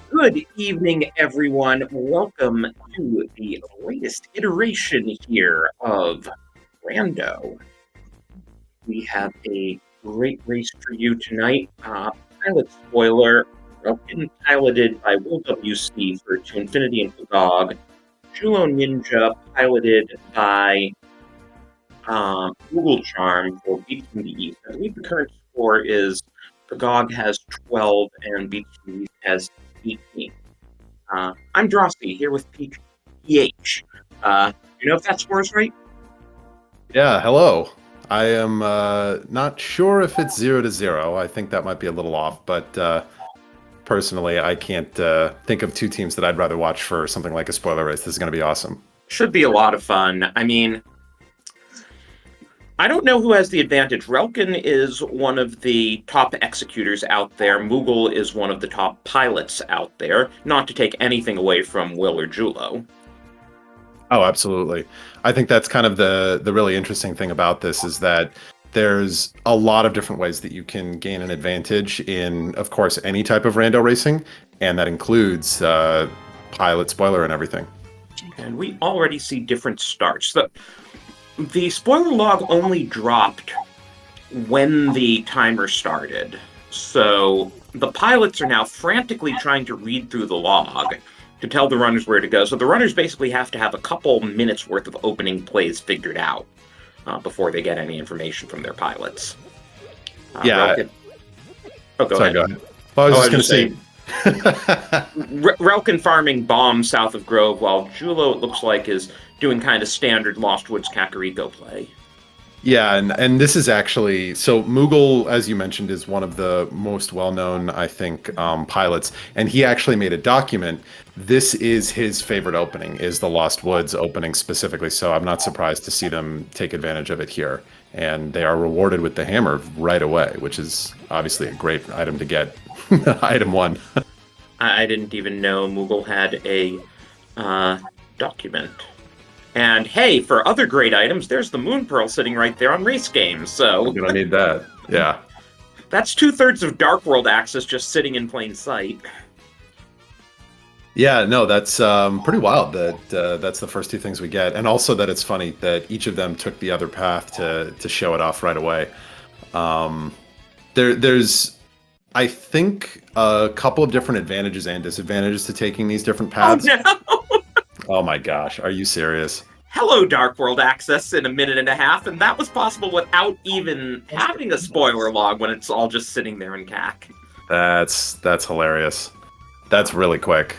Good evening, everyone. Welcome to the latest iteration here of Rando. We have a great race for you tonight. Pilot spoiler, Broken piloted by Will WC for To Infinity and Pgog. Julo Ninja piloted by Google Charm for Beats from the East. I believe the current score is Pgog has 12 and Beats from the East has 18. I'm Drosky here with PH. You know if that score is right? Yeah, hello. I am not sure if it's 0-0. I think that might be a little off, but personally, I can't think of two teams that I'd rather watch for something like a spoiler race. This is going to be awesome. Should be a lot of fun. I mean, I don't know who has the advantage. Relkin is one of the top executors out there. Moogle is one of the top pilots out there. Not to take anything away from Will or Julo. Oh, absolutely. I think that's kind of the really interesting thing about this is that there's a lot of different ways that you can gain an advantage in, of course, any type of rando racing, and that includes pilot, spoiler, and everything. And we already see different starts. The spoiler log only dropped when the timer started. So the pilots are now frantically trying to read through the log to tell the runners where to go. So the runners basically have to have a couple minutes worth of opening plays figured out before they get any information from their pilots. Yeah. Go ahead. Go ahead. Well, I was just going to say... Relkin farming bombs south of Grove, while Julo, it looks like, is doing kind of standard Lost Woods Kakariko play. Yeah, and this is actually, so Moogle, as you mentioned, is one of the most well-known, I think, pilots, and he actually made a document. This is his favorite opening, is the Lost Woods opening specifically, so I'm not surprised to see them take advantage of it here. And they are rewarded with the hammer right away, which is obviously a great item to get. Item 1. I didn't even know Moogle had a document. And hey, for other great items, there's the Moon Pearl sitting right there on Race Games, so... You're gonna need that, yeah. That's 2/3 of Dark World access just sitting in plain sight. Yeah, no, that's pretty wild that that's the first two things we get. And also that it's funny that each of them took the other path to show it off right away. There's, I think, a couple of different advantages and disadvantages to taking these different paths. Oh, no! Oh my gosh, are you serious? Hello, Dark World access in a minute and a half, and that was possible without even having a spoiler log when it's all just sitting there in CAC. That's hilarious. That's really quick.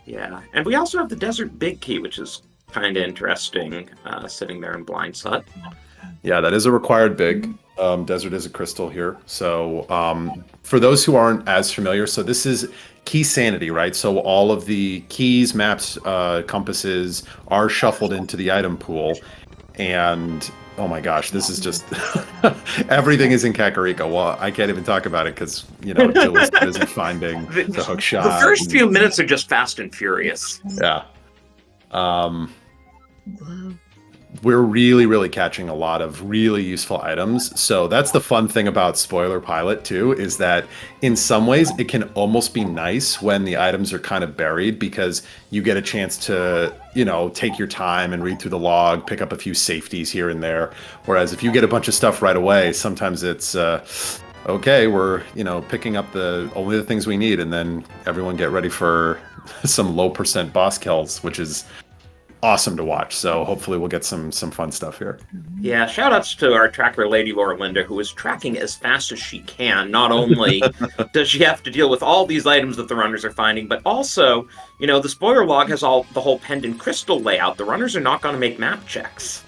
Yeah, and we also have the Desert Big Key, which is kind of interesting, sitting there in Blind Sut. Yeah, that is a required big. Desert is a crystal here. So for those who aren't as familiar, so this is key sanity, right? So all of the keys, maps, compasses are shuffled into the item pool. And oh my gosh, this is just everything is in Kakariko. Well, I can't even talk about it because, you know, Jill is busy finding the hook shot. The first few minutes are just fast and furious. Yeah. We're really catching a lot of really useful items. So that's the fun thing about Spoiler Pilot too, is that in some ways it can almost be nice when the items are kind of buried because you get a chance to, you know, take your time and read through the log, pick up a few safeties here and there. Whereas if you get a bunch of stuff right away, sometimes it's, okay, we're, you know, picking up only the things we need, and then everyone get ready for some low percent boss kills, which is awesome to watch. So hopefully we'll get some fun stuff here. Yeah, shout outs to our tracker Lady Laura Linda, who is tracking as fast as she can. Not only does she have to deal with all these items that the runners are finding, but also, you know, the spoiler log has the whole pendant crystal layout. The runners are not going to make map checks.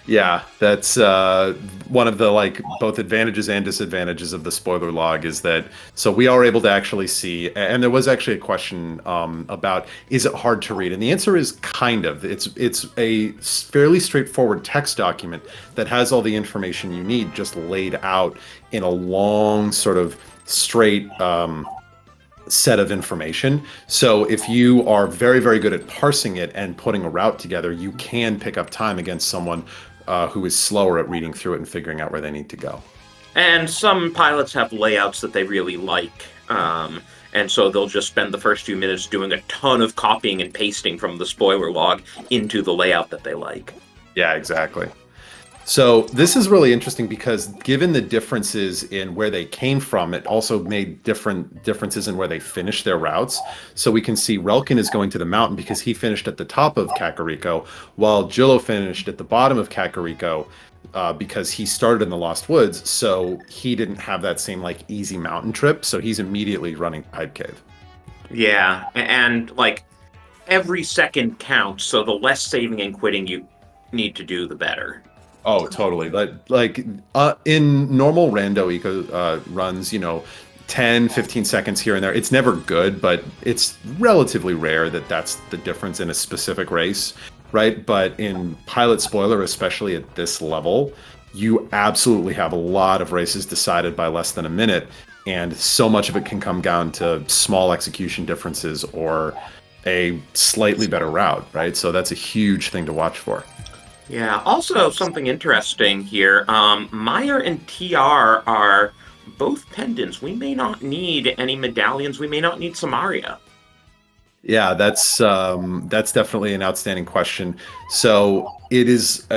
Yeah, that's one of the both advantages and disadvantages of the spoiler log is that, so we are able to actually see, and there was actually a question about, is it hard to read? And the answer is kind of. It's a fairly straightforward text document that has all the information you need just laid out in a long sort of straight set of information. So if you are very good at parsing it and putting a route together, you can pick up time against someone who is slower at reading through it and figuring out where they need to go. And some pilots have layouts that they really like. And so they'll just spend the first few minutes doing a ton of copying and pasting from the spoiler log into the layout that they like. Yeah, exactly. So this is really interesting because given the differences in where they came from, it also made differences in where they finished their routes. So we can see Relkin is going to the mountain because he finished at the top of Kakariko, while Jillo finished at the bottom of Kakariko because he started in the Lost Woods. So he didn't have that same like easy mountain trip. So he's immediately running Pipe Cave. Yeah, and like every second counts, so the less saving and quitting you need to do, the better. Oh, totally. Like in normal rando eco runs, 10, 15 seconds here and there. It's never good, but it's relatively rare that that's the difference in a specific race, right? But in Pilot Spoiler, especially at this level, you absolutely have a lot of races decided by less than a minute, and so much of it can come down to small execution differences or a slightly better route, right? So that's a huge thing to watch for. Yeah, also something interesting here. Meyer and TR are both pendants. We may not need any medallions. We may not need Samaria. Yeah, that's definitely an outstanding question. So it is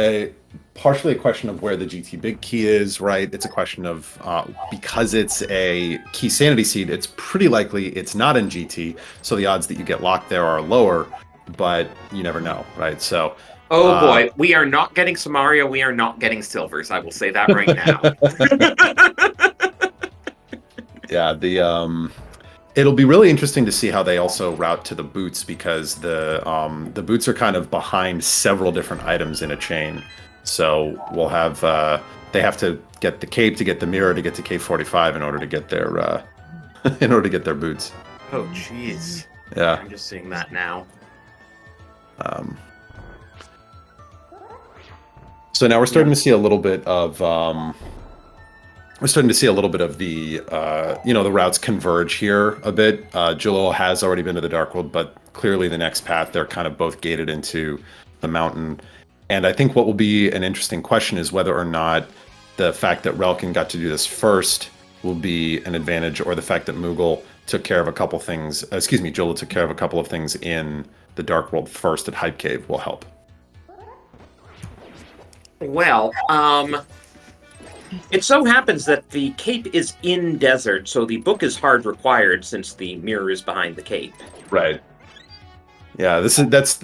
partially a question of where the GT big key is, right? It's a question of because it's a key sanity seed, it's pretty likely it's not in GT, so the odds that you get locked there are lower, but you never know, right? So oh boy, we are not getting Samaria. We are not getting silvers. I will say that right now. Yeah, it'll be really interesting to see how they also route to the boots because the boots are kind of behind several different items in a chain. So we'll have they have to get the cape to get the mirror to get to K45 in order to get their boots. Oh jeez. Yeah. I'm just seeing that now. So now we're starting to see a little bit of the the routes converge here a bit. Jalil has already been to the Dark World, but clearly the next path they're kind of both gated into the mountain. And I think what will be an interesting question is whether or not the fact that Relkin got to do this first will be an advantage, or the fact that Moogle took care of a couple things. Jalil took care of a couple of things in the Dark World first at Hype Cave will help. Well, it so happens that the cape is in desert, so the book is hard required since the mirror is behind the cape. Right. Yeah, that's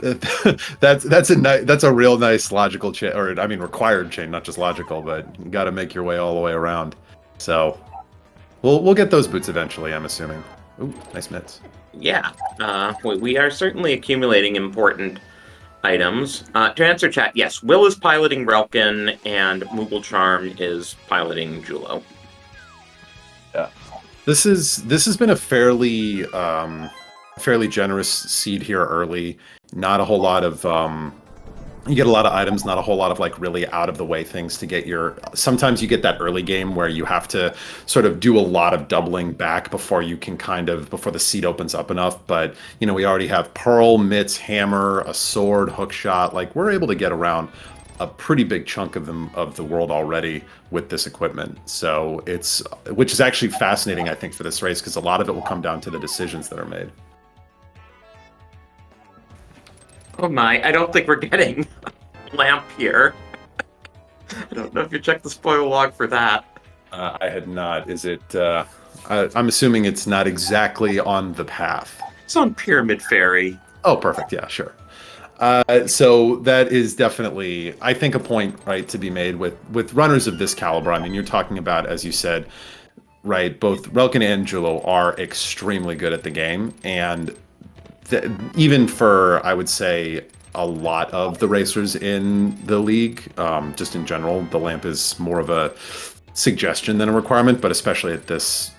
a real nice logical chain, or I mean required chain, not just logical, but you got to make your way all the way around. So we'll get those boots eventually, I'm assuming. Ooh, nice mitts. Yeah, we are certainly accumulating important items. To answer chat, yes, Will is piloting Relkin, and Moogle Charm is piloting Julo. Yeah, this has been a fairly generous seed here early. Not a whole lot of you get a lot of items, not a whole lot of like really out of the way things to get your. Sometimes you get that early game where you have to sort of do a lot of doubling back before you can before the seed opens up enough. But we already have Pearl, Mitts, Hammer, a sword, hook shot. Like we're able to get around a pretty big chunk of the world already with this equipment. So which is actually fascinating, I think, for this race because a lot of it will come down to the decisions that are made. Oh my, I don't think we're getting lamp here. I don't know if you checked the spoiler log for that. I had not. Is it... I'm assuming it's not exactly on the path. It's on Pyramid Ferry. Oh, perfect. Yeah, sure. So that is definitely, I think, a point, right, to be made with runners of this caliber. I mean, you're talking about, as you said, right, both Relkin and Julo are extremely good at the game, and even for, I would say, a lot of the racers in the league, just in general, the lamp is more of a suggestion than a requirement, but especially at this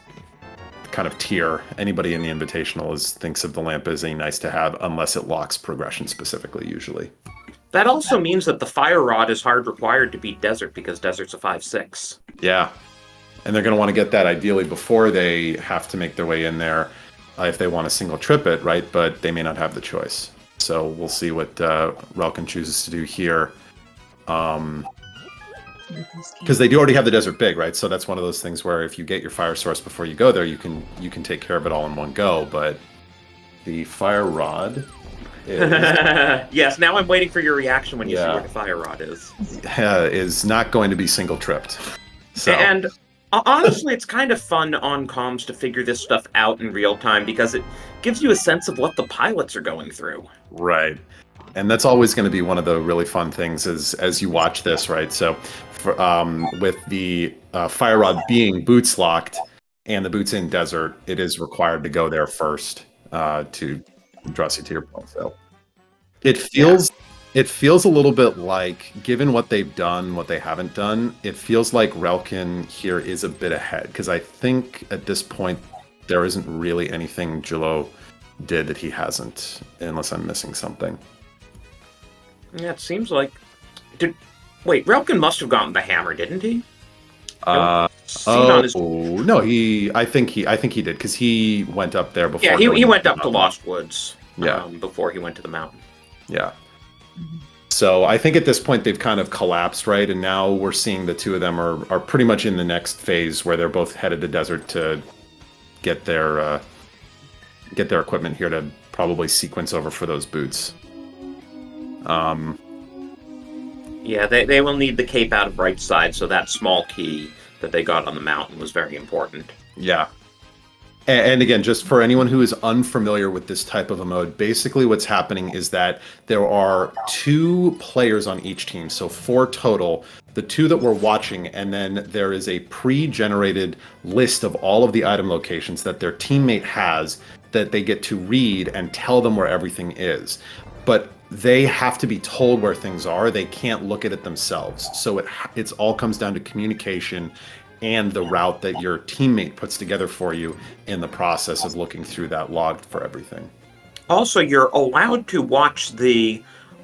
kind of tier, anybody in the Invitational thinks of the lamp as a nice to have, unless it locks progression specifically, usually. That also means that the Fire Rod is hard required to beat Desert, because Desert's a 5/6. Yeah, and they're going to want to get that ideally before they have to make their way in there. If they want to single trip it, right? But they may not have the choice. So we'll see what Relkin chooses to do here. because they do already have the desert big, right? So that's one of those things where if you get your fire source before you go there, you can take care of it all in one go. But the fire rod is, yes, now I'm waiting for your reaction when you see where the fire rod is not going to be single tripped. So. And honestly, it's kind of fun on comms to figure this stuff out in real time because it gives you a sense of what the pilots are going through. Right. And that's always going to be one of the really fun things as you watch this, right? So with the fire rod being boots locked and the boots in desert, it is required to go there first to draw you to your profile. It feels a little bit like, given what they've done, what they haven't done, it feels like Relkin here is a bit ahead, because I think at this point there isn't really anything Jilo did that he hasn't, unless I'm missing something. Yeah, it seems like... Wait, Relkin must have gotten the hammer, didn't he? No, I think he did, because he went up there before. Yeah, he went up to Lost Woods. Yeah, before he went to the mountain. Yeah. So I think at this point they've kind of collapsed, right? And now we're seeing the two of them are pretty much in the next phase where they're both headed to desert to get their equipment here to probably sequence over for those boots. Yeah, they will need the cape out of right side, so that small key that they got on the mountain was very important. Yeah. And again, just for anyone who is unfamiliar with this type of a mode, basically what's happening is that there are 2 players on each team, so 4 total, the 2 that we're watching, and then there is a pre-generated list of all of the item locations that their teammate has that they get to read and tell them where everything is. But they have to be told where things are. They can't look at it themselves. So it's all comes down to communication and the route that your teammate puts together for you in the process of looking through that log for everything. Also, you're allowed to watch the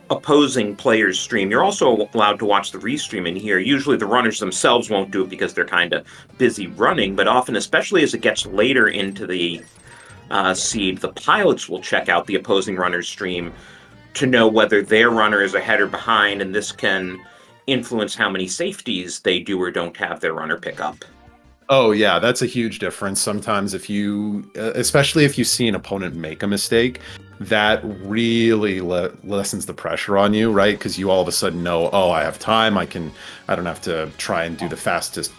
opposing player's stream. You're also allowed to watch the restream in here. Usually the runners themselves won't do it because they're kind of busy running, but often, especially as it gets later into the seed, the pilots will check out the opposing runner's stream to know whether their runner is ahead or behind, and this can influence how many safeties they do or don't have their runner pick up. Oh yeah, that's a huge difference. Sometimes if you, especially if you see an opponent make a mistake, that really lessens the pressure on you, right? Because you all of a sudden know, oh, I have time. I don't have to try and do the fastest,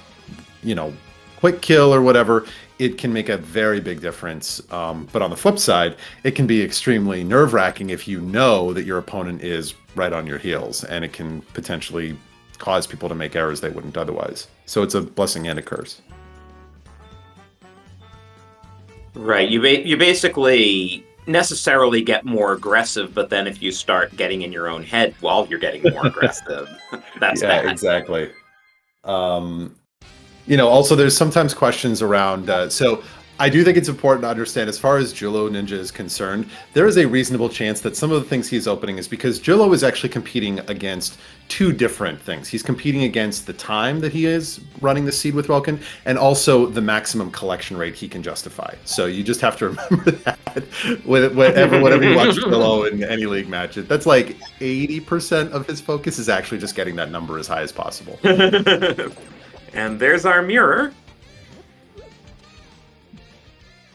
quick kill or whatever. It can make a very big difference. But on the flip side, it can be extremely nerve-wracking if you know that your opponent is right on your heels, and it can potentially cause people to make errors they wouldn't otherwise. So it's a blessing and a curse. Right. You basically necessarily get more aggressive, but then if you start getting in your own head while you're getting more aggressive, that's bad. Exactly. Also there's sometimes questions around, so I do think it's important to understand, as far as Jilo Ninja is concerned, there is a reasonable chance that some of the things he's opening is because Jilo is actually competing against 2 different things. He's competing against the time that he is running the seed with Relkin, and also the maximum collection rate he can justify. So you just have to remember that whenever you watch Jilo in any league match, that's like 80% of his focus is actually just getting that number as high as possible. And there's our mirror.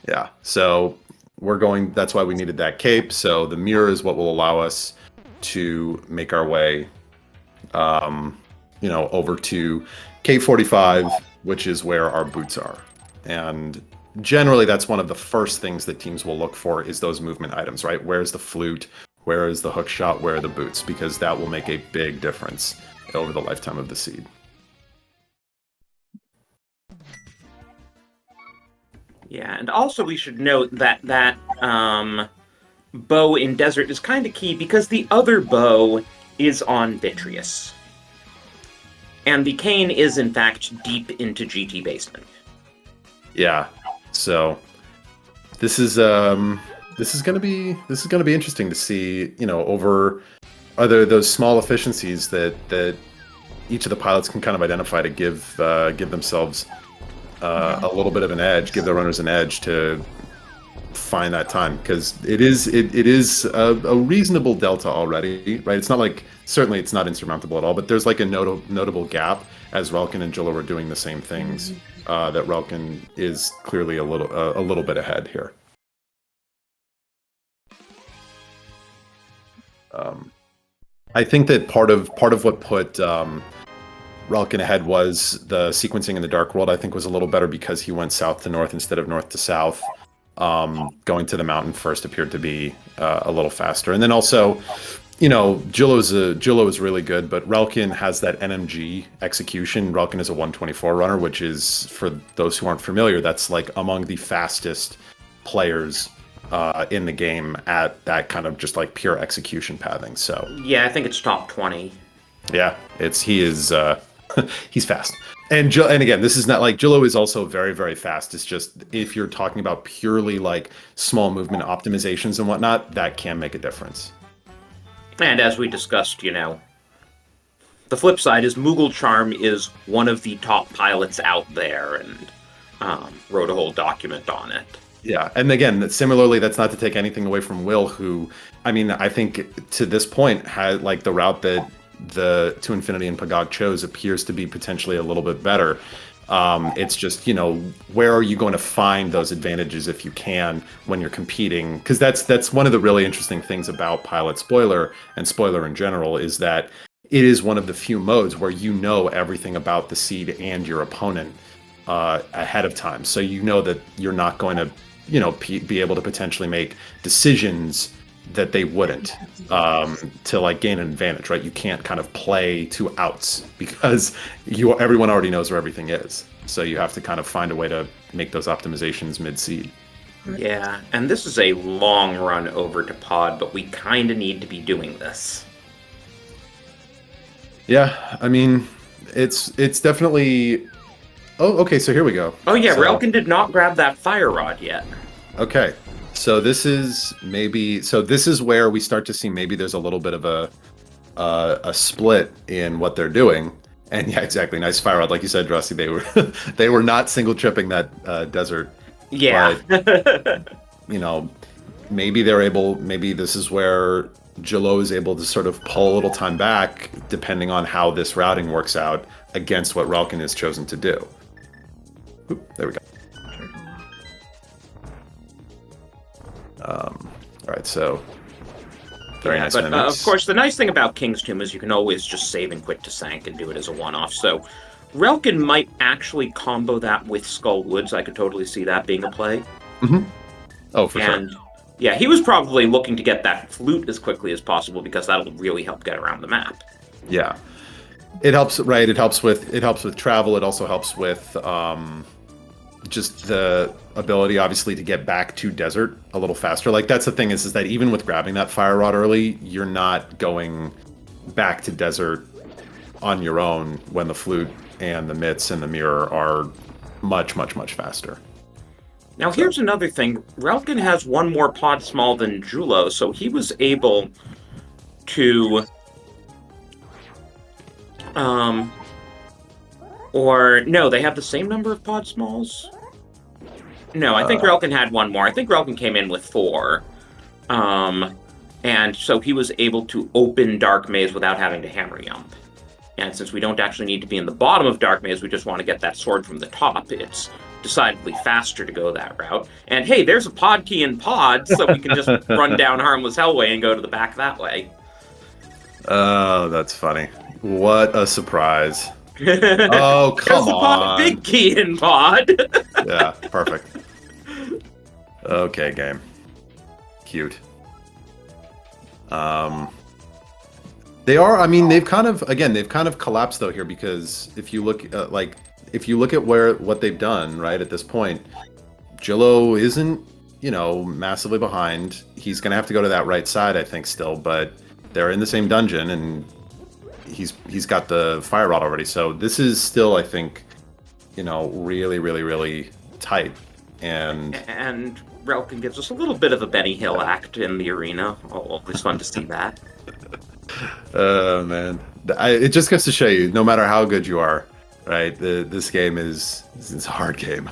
Yeah, so that's why we needed that cape. So the mirror is what will allow us to make our way, over to Cave 45, which is where our boots are. And generally that's one of the first things that teams will look for, is those movement items, right? Where's the flute? Where is the hook shot? Where are the boots? Because that will make a big difference over the lifetime of the seed. Yeah, and also we should note that bow in Desert is kind of key because the other bow is on Vitreous. And the cane is, in fact, deep into GT Basement. Yeah, so this is gonna be interesting to see, over other those small efficiencies that each of the pilots can kind of identify to give themselves a little bit of an edge, give their runners an edge to find that time, because it is a reasonable delta already, right? It's not like, certainly it's not insurmountable at all, but there's like a notable gap, as Relkin and Jilla were doing the same things, that Relkin is clearly a little bit ahead here. I think that part of what put Relkin ahead was the sequencing in the Dark World. I think was a little better because he went south to north instead of north to south. Going to the mountain first appeared to be a little faster, and then also, you know, Jillo is really good, but Relkin has that NMG execution. Relkin is a 124 runner, which is, for those who aren't familiar, that's like among the fastest players in the game at that kind of just like pure execution pathing. So yeah, I think it's top 20. Yeah, he is he's fast. And again, this is not like Jillo is also very, very fast. It's just if you're talking about purely like small movement optimizations and whatnot, that can make a difference. And as we discussed, you know, the flip side is Moogle Charm is one of the top pilots out there, and wrote a whole document on it. Yeah, and again, similarly, that's not to take anything away from Will, who, I mean, I think to this point had like the route that the To Infinity and Pgog chose appears to be potentially a little bit better. It's just, you know, where are you going to find those advantages if you can when you're competing? Because that's one of the really interesting things about Pilot Spoiler and Spoiler in general, is that it is one of the few modes where you know everything about the seed and your opponent ahead of time. So you know that you're not going to, you know, be able to potentially make decisions that they wouldn't to like gain an advantage, right? You can't kind of play to outs because everyone already knows where everything is. So you have to kind of find a way to make those optimizations mid-seed. Yeah, and this is a long run over to pod, but we kind of need to be doing this. Yeah, I mean, it's definitely... Oh, okay, so here we go. Oh yeah, Relkin did not grab that fire rod yet. Okay. So this is where we start to see maybe there's a little bit of a split in what they're doing. And yeah, exactly. Nice fire rod, like you said, Rusty. They were not single tripping that desert. Yeah. But, you know, maybe this is where Jillo is able to sort of pull a little time back, depending on how this routing works out against what Relkin has chosen to do. Oop, there we go. All right, so very nice. But of course, the nice thing about King's Tomb is you can always just save and quit to Sank and do it as a one-off. So Relkin might actually combo that with Skull Woods. I could totally see that being a play. Mm-hmm. Oh, for sure. Yeah, he was probably looking to get that flute as quickly as possible because that'll really help get around the map. Yeah, it helps, right? It helps with travel. It also helps with just the ability, obviously, to get back to desert a little faster. Like that's the thing is that even with grabbing that fire rod early, you're not going back to desert on your own when the flute and the mitts and the mirror are much, much, much faster. Now here's another thing. Relkin has one more pod small than Jillo, so he was able to or no, they have the same number of pod smalls? No, I think Relkin had one more. I think Relkin came in with 4. And so he was able to open Dark Maze without having to hammer jump. And since we don't actually need to be in the bottom of Dark Maze, we just want to get that sword from the top, it's decidedly faster to go that route. And hey, there's a pod key in pod, so we can just run down Harmless Hellway and go to the back that way. Oh, that's funny. What a surprise. Oh, come on. Big key in pod. Yeah, perfect. Okay, game. Cute. They are, I mean, they've kind of collapsed though here, because if you look at what they've done, right, at this point, Jillo isn't, you know, massively behind. He's going to have to go to that right side, I think, still, but they're in the same dungeon, and he's got the fire rod already. So this is still, I think, you know, really, really, really tight. And Relkin gives us a little bit of a Benny Hill act in the arena. Always fun to see that. Oh, man. It just goes to show you, no matter how good you are, right, this game it's a hard game.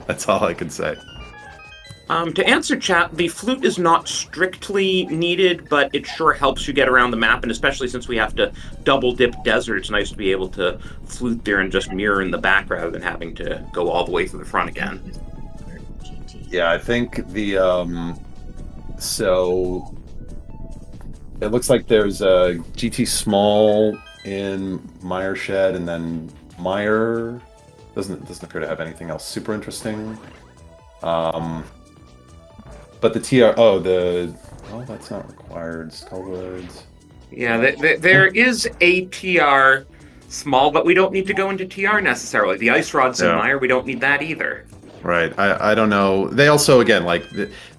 That's all I can say. To answer chat, the flute is not strictly needed, but it sure helps you get around the map, and especially since we have to double dip desert, it's nice to be able to flute there and just mirror in the back rather than having to go all the way to the front again. Yeah, I think the so it looks like there's a GT small in Meyer Shed, and then Meyer doesn't appear to have anything else super interesting. But the TR, that's not required. Skullwoods. Yeah, there is a TR small, but we don't need to go into TR necessarily. The Ice Rod's in Meyer, we don't need that either. Right. I don't know. They also, again, like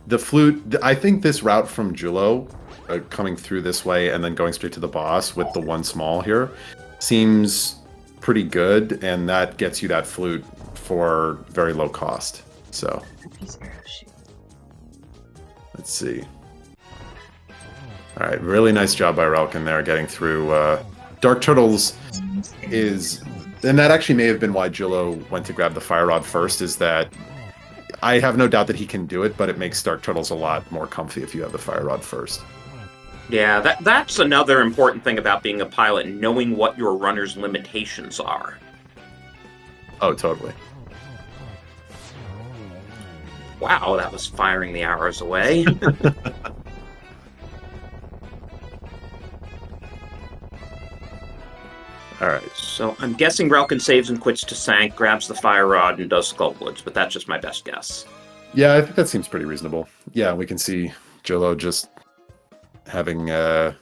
the flute, I think this route from Julo, coming through this way and then going straight to the boss with the one small here, seems pretty good, and that gets you that flute for very low cost. So let's see. All right, really nice job by Relkin there getting through. Dark Turtles is, and that actually may have been why Julo went to grab the Fire Rod first, is that I have no doubt that he can do it, but it makes Dark Turtles a lot more comfy if you have the Fire Rod first. Yeah, that's another important thing about being a pilot, knowing what your runner's limitations are. Oh, totally. Wow, that was firing the arrows away. Alright. So I'm guessing Relkin saves and quits to Sank, grabs the Fire Rod, and does Skullwoods, but that's just my best guess. Yeah, I think that seems pretty reasonable. Yeah, we can see Jolo just having a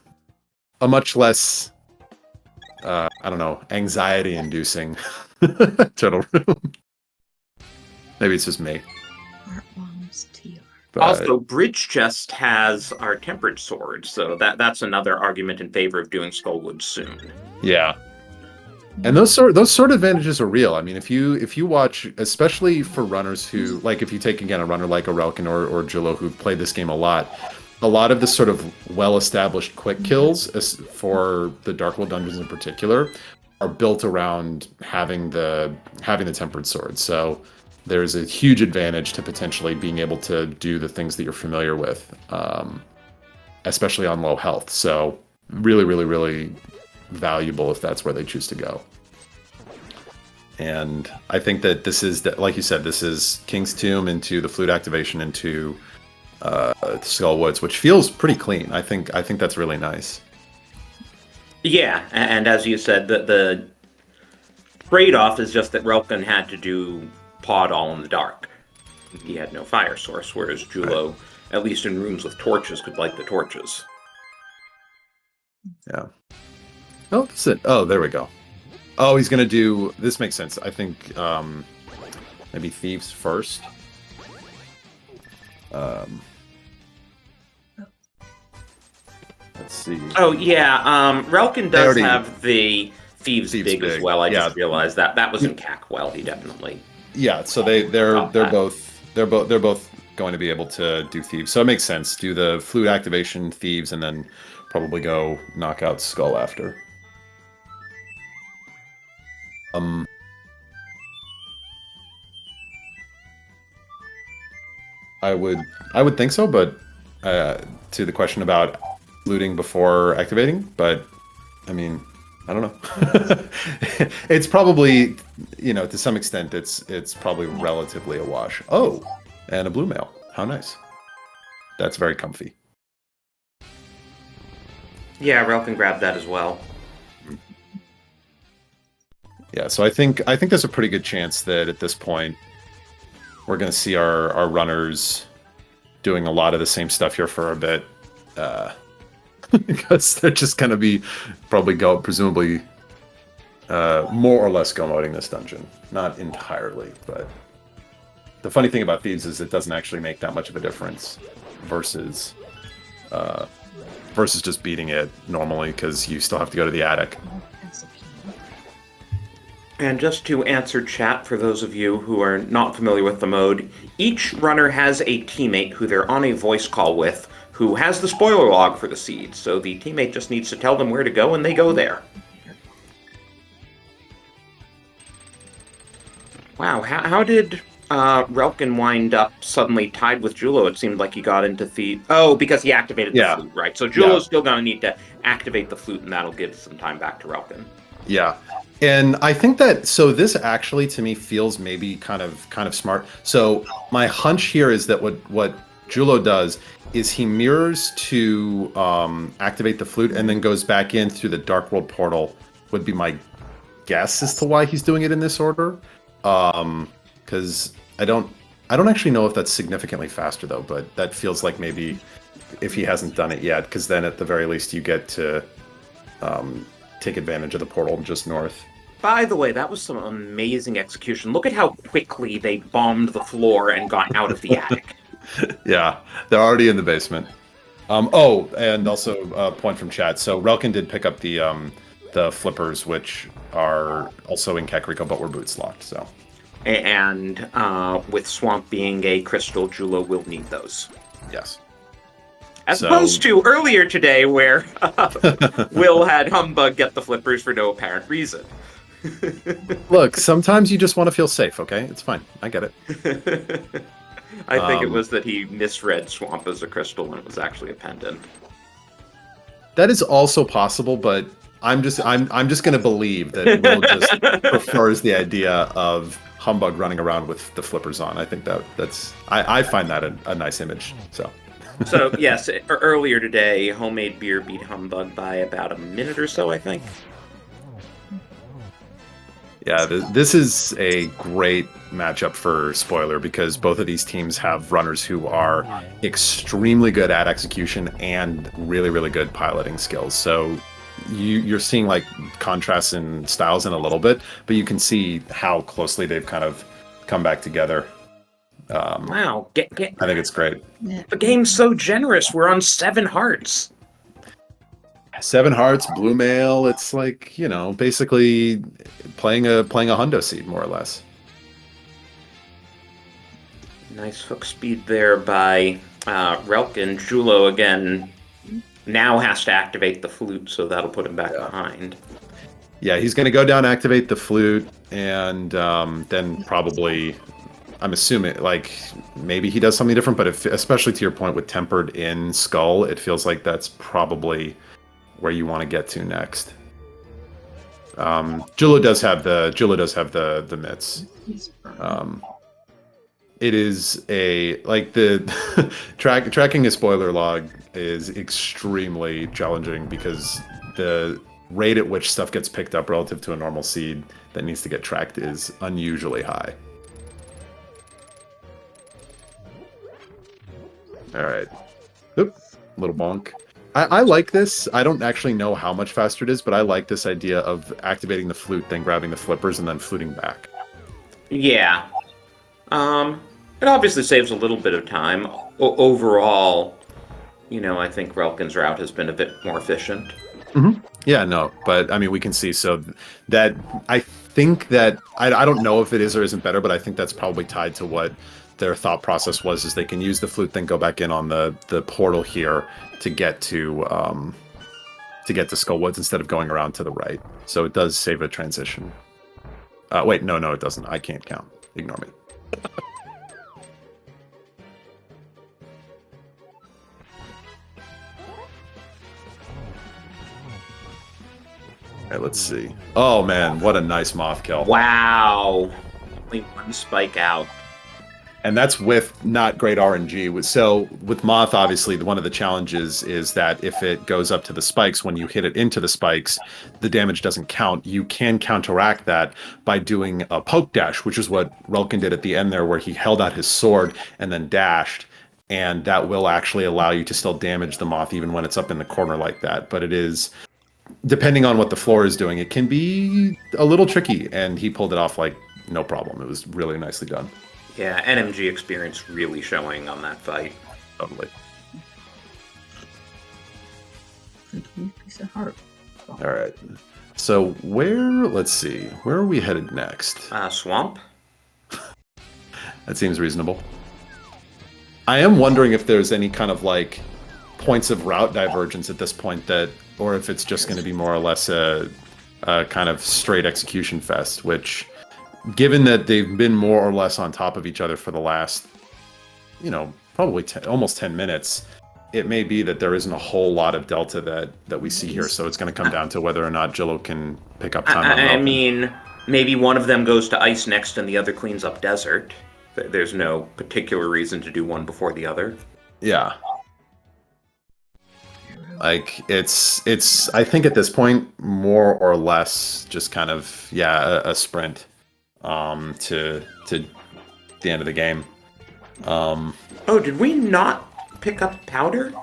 much less, I don't know, anxiety-inducing turtle room. Maybe it's just me. But also, Bridge Chest has our Tempered Sword, so that's another argument in favor of doing Skullwoods soon. Yeah. And those sort of advantages are real. I mean, if you watch, especially for runners who, like, if you take again a runner like a Relkin or Jilo who've played this game a lot of the sort of well-established quick kills for the Darkwood dungeons in particular are built around having the Tempered Sword. So there's a huge advantage to potentially being able to do the things that you're familiar with, especially on low health. So really, really, really valuable if that's where they choose to go. And I think that this is, like you said, this is King's Tomb into the flute activation into Skullwoods, which feels pretty clean. I think that's really nice. Yeah, and as you said, the trade-off is just that Relkin had to do Pod all in the dark. He had no fire source, whereas Julo, at least in rooms with torches, could light the torches. Yeah. Oh, that's it. Oh, there we go. Oh, he's gonna do. This makes sense. I think maybe Thieves first. Let's see. Oh yeah, Relkin does have the Thieves big as well. I just realized that was in Cackwell. He definitely. Yeah, so they're both going to be able to do Thieves. So it makes sense. Do the flute activation, Thieves, and then probably go knock out Skull after. I would think so, but to the question about looting before activating, but I mean, I don't know. It's probably, to some extent, it's probably relatively a wash. Oh, and a blue mail. How nice. That's very comfy. Yeah, Relkin grabbed that as well. Yeah, so I think there's a pretty good chance that at this point we're going to see our runners doing a lot of the same stuff here for a bit, because they're just going to be presumably more or less go-moding this dungeon. Not entirely, but the funny thing about Thieves is it doesn't actually make that much of a difference versus just beating it normally, because you still have to go to the attic. And just to answer chat, for those of you who are not familiar with the mode, each runner has a teammate who they're on a voice call with, who has the spoiler log for the seed, so the teammate just needs to tell them where to go, and they go there. Wow, how did Relkin wind up suddenly tied with Julo. It seemed like he got into the... Oh, because he activated the Yeah. flute, right? So Yeah. Julo's still going to need to activate the flute, and that'll give some time back to Relkin. Yeah. And I think that so this actually to me feels maybe kind of smart. So my hunch here is that what Julo does is he mirrors to activate the flute and then goes back in through the Dark World portal, would be my guess as to why he's doing it in this order. Because I don't actually know if that's significantly faster though, but that feels like maybe if he hasn't done it yet, because then at the very least you get to take advantage of the portal just north. By the way, that was some amazing execution. Look at how quickly they bombed the floor and got out of the attic. Yeah, they're already in the basement. Oh, and also a point from chat. So Relkin did pick up the flippers, which are also in Kakariko, but were boots locked. So, and with Swamp being a crystal, Julo will need those. Yes. As opposed to earlier today, where Will had Humbug get the flippers for no apparent reason. Look, sometimes you just want to feel safe, okay? It's fine. I get it. I think it was that he misread Swamp as a crystal when it was actually a pendant. That is also possible, but I'm just going to believe that Will just prefers the idea of Humbug running around with the flippers on. I think that's I find that a nice image. So yes, earlier today, Homemade Beer beat Humbug by about a minute or so, I think. Yeah, this is a great matchup for Spoiler because both of these teams have runners who are extremely good at execution and really, really good piloting skills. So you're seeing like contrasts in styles in a little bit, but you can see how closely they've kind of come back together. Wow. I think it's great. The game's so generous. We're on 7 hearts. 7 hearts, blue mail. It's like, basically playing a hundo seed, more or less. Nice hook speed there by Relkin. Julo, again, now has to activate the flute, so that'll put him back behind. Yeah, he's going to go down, activate the flute, and then probably... I'm assuming, like, maybe he does something different, but especially to your point with Tempered in Skull, it feels like that's probably where you want to get to next. Julo does have the mitts. It is the tracking a spoiler log is extremely challenging because the rate at which stuff gets picked up relative to a normal seed that needs to get tracked is unusually high. All right. Oop, little bonk. I like this. I don't actually know how much faster it is, but I like this idea of activating the flute, then grabbing the flippers, and then fluting back. Yeah. It obviously saves a little bit of time. Overall, I think Relkin's route has been a bit more efficient. Mm-hmm. Yeah, no, but I mean, we can see so that I think that I don't know if it is or isn't better, but I think that's probably tied to what their thought process was, is they can use the flute, then go back in on the portal here to get to Skullwoods instead of going around to the right. So it does save a transition. Wait, no, it doesn't. I can't count. Ignore me. All right, let's see. Oh man, what a nice moth kill! Wow, only 1 spike out. And that's with not great RNG. So with Moth, obviously, one of the challenges is that if it goes up to the spikes, when you hit it into the spikes, the damage doesn't count. You can counteract that by doing a poke dash, which is what Relkin did at the end there, where he held out his sword and then dashed. And that will actually allow you to still damage the Moth even when it's up in the corner like that. But it is, depending on what the floor is doing, it can be a little tricky. And he pulled it off like no problem. It was really nicely done. Yeah, NMG experience really showing on that fight. Totally. Piece of heart. All right. So let's see, where are we headed next? Swamp? That seems reasonable. I am wondering if there's any kind of like points of route divergence at this point or if it's just going to be more or less a kind of straight execution fest, which given that they've been more or less on top of each other for the last, probably almost 10 minutes, it may be that there isn't a whole lot of delta that we see here. So it's going to come down to whether or not Jillo can pick up time on I Welkin. mean, maybe one of them goes to ice next and the other cleans up desert. There's no particular reason to do one before the other. Yeah. Like, it's I think at this point, more or less just kind of, a sprint to the end of the game. Oh, did we not pick up Powder?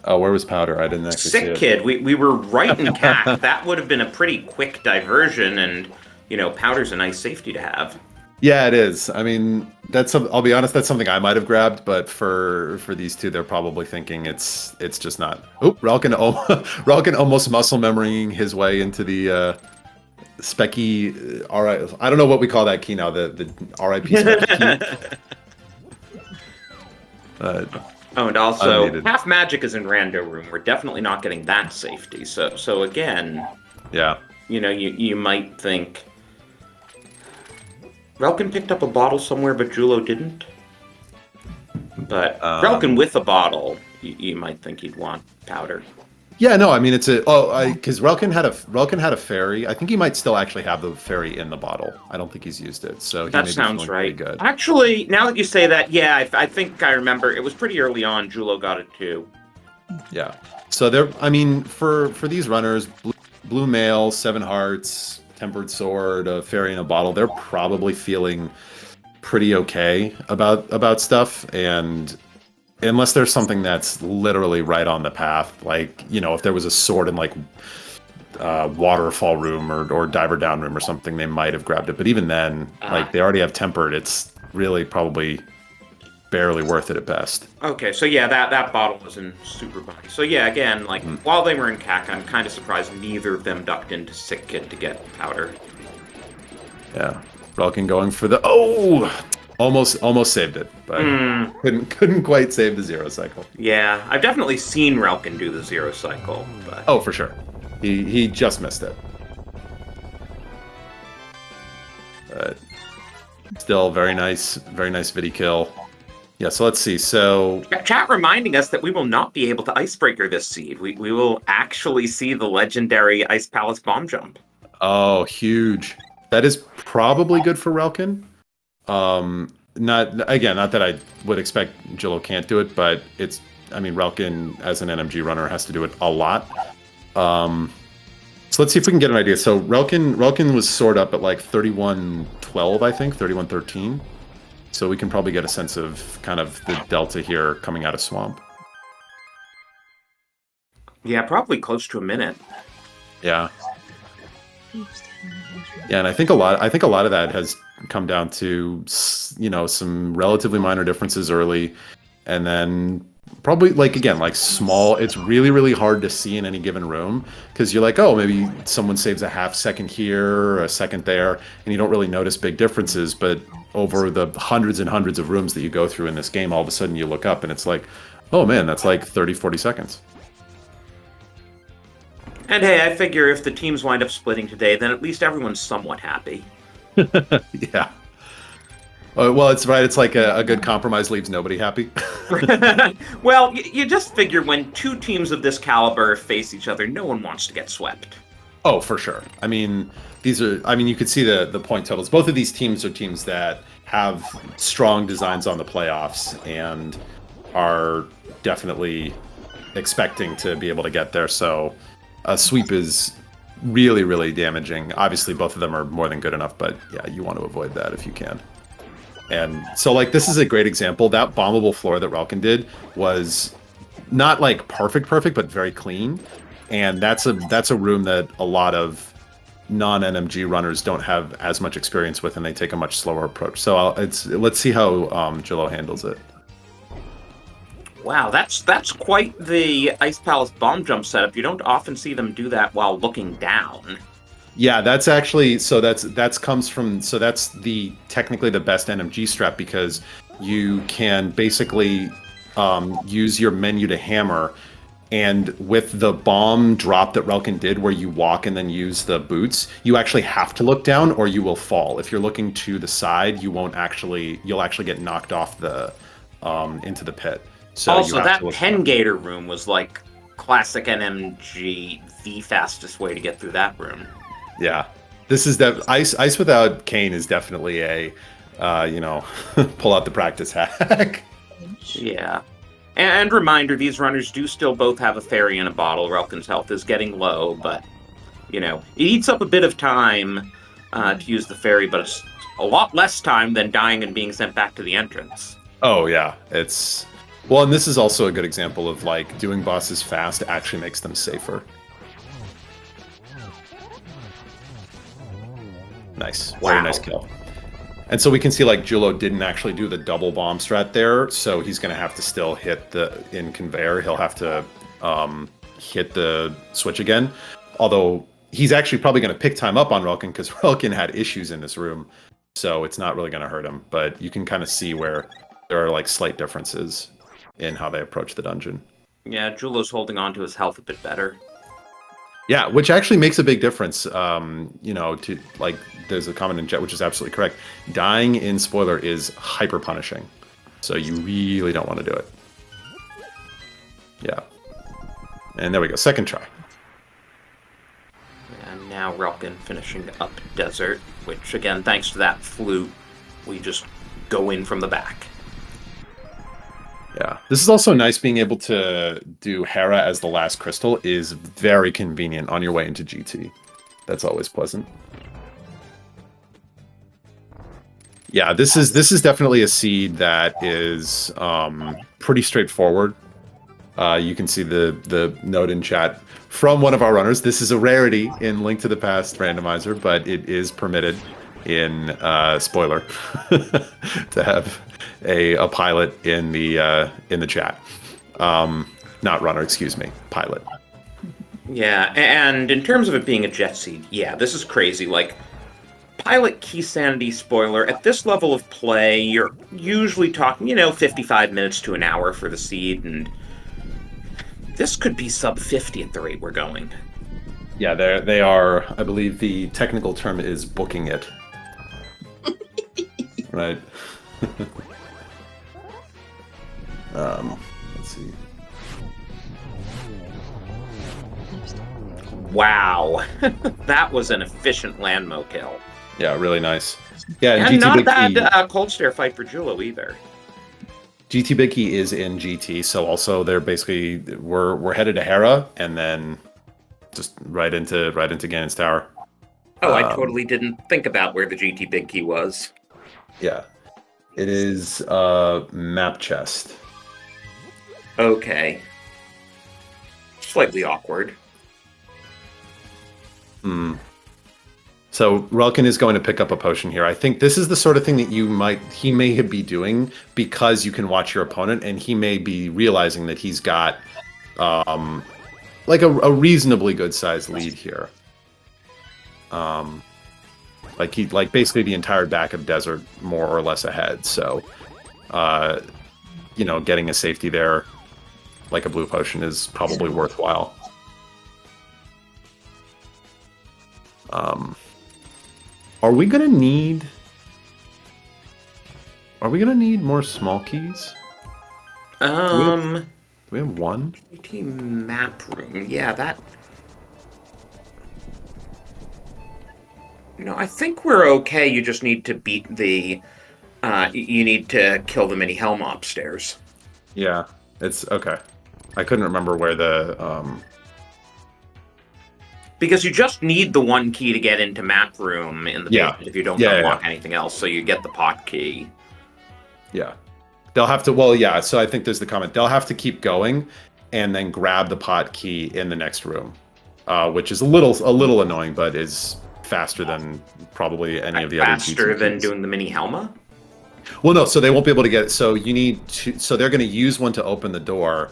Oh, where was Powder? I didn't actually see Sick it. Kid. We were right in CAC. That would have been a pretty quick diversion, and, Powder's a nice safety to have. Yeah, it is. I mean, I'll be honest, that's something I might have grabbed, but for these two, they're probably thinking it's just not. Oh, Relkin almost muscle memorying his way into the Specky. All right, I don't know what we call that key now. The RIP Specky key. Oh, and also, unneeded. half magic is in Rando Room. We're definitely not getting that safety. So again, Yeah. You might think Relkin picked up a bottle somewhere, but Julo didn't. But Relkin with a bottle, you might think he'd want Powder. Yeah, no, I mean because Relkin had a fairy. I think he might still actually have the fairy in the bottle. I don't think he's used it, so he That may be sounds feeling pretty right. good. Actually, now that you say that, yeah, I think I remember. It was pretty early on. Julo got it too. Yeah. So for these runners, blue mail, 7 hearts, tempered sword, a fairy in a bottle, they're probably feeling pretty okay about stuff, and unless there's something that's literally right on the path, like, if there was a sword in like waterfall room or diver down room or something, they might have grabbed it. But even then, like, they already have tempered. It's really probably barely worth it at best. Okay, so yeah, that bottle was in Super Bunny. So yeah, again, like, while they were in CAC, I'm kind of surprised neither of them ducked into Sick Kid to get Powder. Yeah. Relkin going for the almost saved it, but couldn't quite save the 0 cycle. Yeah, I've definitely seen Relkin do the 0 cycle, but Oh, for sure. He just missed it. But still very nice Vidi kill. Yeah, so let's see. So chat reminding us that we will not be able to Icebreaker this seed. We will actually see the legendary Ice Palace bomb jump. Oh, huge. That is probably good for Relkin. Not that I would expect Jillo can't do it, but Relkin as an NMG runner has to do it a lot. So let's see if we can get an idea. So Relkin was soared up at like 3112, I think, 3113. So we can probably get a sense of kind of the delta here coming out of Swamp. Yeah, probably close to a minute. Yeah. Yeah, and I think a lot of that has come down to, some relatively minor differences early, and then probably like small. It's really, really hard to see in any given room because you're like, oh, maybe someone saves a half second here, or a second there, and you don't really notice big differences. But over the hundreds and hundreds of rooms that you go through in this game, all of a sudden you look up and it's like, oh man, that's like 30, 40 seconds. And hey, I figure if the teams wind up splitting today, then at least everyone's somewhat happy. Yeah. Well, it's right. It's like a good compromise leaves nobody happy. Well, you just figure when two teams of this caliber face each other, no one wants to get swept. Oh, for sure. I mean, you could see the point totals. Both of these teams are teams that have strong designs on the playoffs and are definitely expecting to be able to get there. So a sweep is really, really damaging. Obviously, both of them are more than good enough, but yeah, you want to avoid that if you can. And so, like, this is a great example. That bombable floor that Relkin did was not like perfect, but very clean. And that's a room that a lot of non-NMG runners don't have as much experience with, and they take a much slower approach. So let's see how Jillo handles it. Wow, that's quite the Ice Palace bomb jump setup. You don't often see them do that while looking down. Yeah, that's actually that's technically the best NMG strat, because you can basically use your menu to hammer And with the bomb drop that Relkin did, where you walk and then use the boots, you actually have to look down or you will fall. If you're looking to the side, you'll actually get knocked off the into the pit. So also, that Pen Gator room was like classic NMG, the fastest way to get through that room. Yeah, this is that ice without Kane is definitely a pull out the practice hack. Yeah. And reminder, these runners do still both have a fairy in a bottle. Relkin's health is getting low, but, it eats up a bit of time to use the fairy, but it's a lot less time than dying and being sent back to the entrance. Oh, yeah. Well, and this is also a good example of, like, doing bosses fast actually makes them safer. Nice. Wow. Very nice kill. And so we can see, like, Julo didn't actually do the double bomb strat there, so he's going to have to still hit in conveyor, he'll have to hit the switch again. Although, he's actually probably going to pick time up on Relkin, because Relkin had issues in this room, so it's not really going to hurt him. But you can kind of see where there are, like, slight differences in how they approach the dungeon. Yeah, Julo's holding on to his health a bit better. Yeah, which actually makes a big difference. To like, there's a comment in chat which is absolutely correct. Dying in spoiler is hyper punishing, so you really don't want to do it. Yeah, and there we go. Second try. And now Relkin finishing up Desert, which again, thanks to that flute, we just go in from the back. Yeah, this is also nice. Being able to do Hera as the last crystal is very convenient on your way into GT. That's always pleasant. Yeah, this is definitely a seed that is pretty straightforward. You can see the note in chat from one of our runners. This is a rarity in Link to the Past Randomizer, but it is permitted in spoiler to have a pilot in the chat. Not runner, excuse me, pilot. Yeah, and in terms of it being a jet seed, yeah, this is crazy. Like, pilot key sanity spoiler, at this level of play, you're usually talking, 55 minutes to an hour for the seed, and this could be sub 50 at the rate we're going. Yeah, they are, I believe the technical term is booking it. Right. Let's see. Wow. That was an efficient Landmo kill. Yeah, really nice. Yeah, and GT not Big a Key, bad cold stare fight for Julo either. GT Big Key is in GT, so also they're basically we're headed to Hera and then just right into Ganon's Tower. Oh, I totally didn't think about where the GT Big Key was. Yeah. It is map chest. Okay. Slightly awkward. So Relkin is going to pick up a potion here. I think this is the sort of thing that he may be doing because you can watch your opponent, and he may be realizing that he's got like a reasonably good sized lead here. Like basically the entire back of Desert more or less ahead. So getting a safety there like a blue potion is probably worthwhile. Are we gonna need more small keys? Do we have one? GT map room. Yeah, that. No, I think we're okay. You just need to beat the. You need to kill the mini Helm upstairs. Yeah, it's okay. I couldn't remember where the. Because you just need the one key to get into map room in the basement if you don't unlock anything else, so you get the pot key. Yeah. They'll have to. Well, yeah. So I think there's the comment. They'll have to keep going, and then grab the pot key in the next room, which is a little annoying, but is faster than probably any of the other. Faster than doing the mini Helma. Well, no. So they won't be able to get it. So you need to. So they're going to use one to open the door.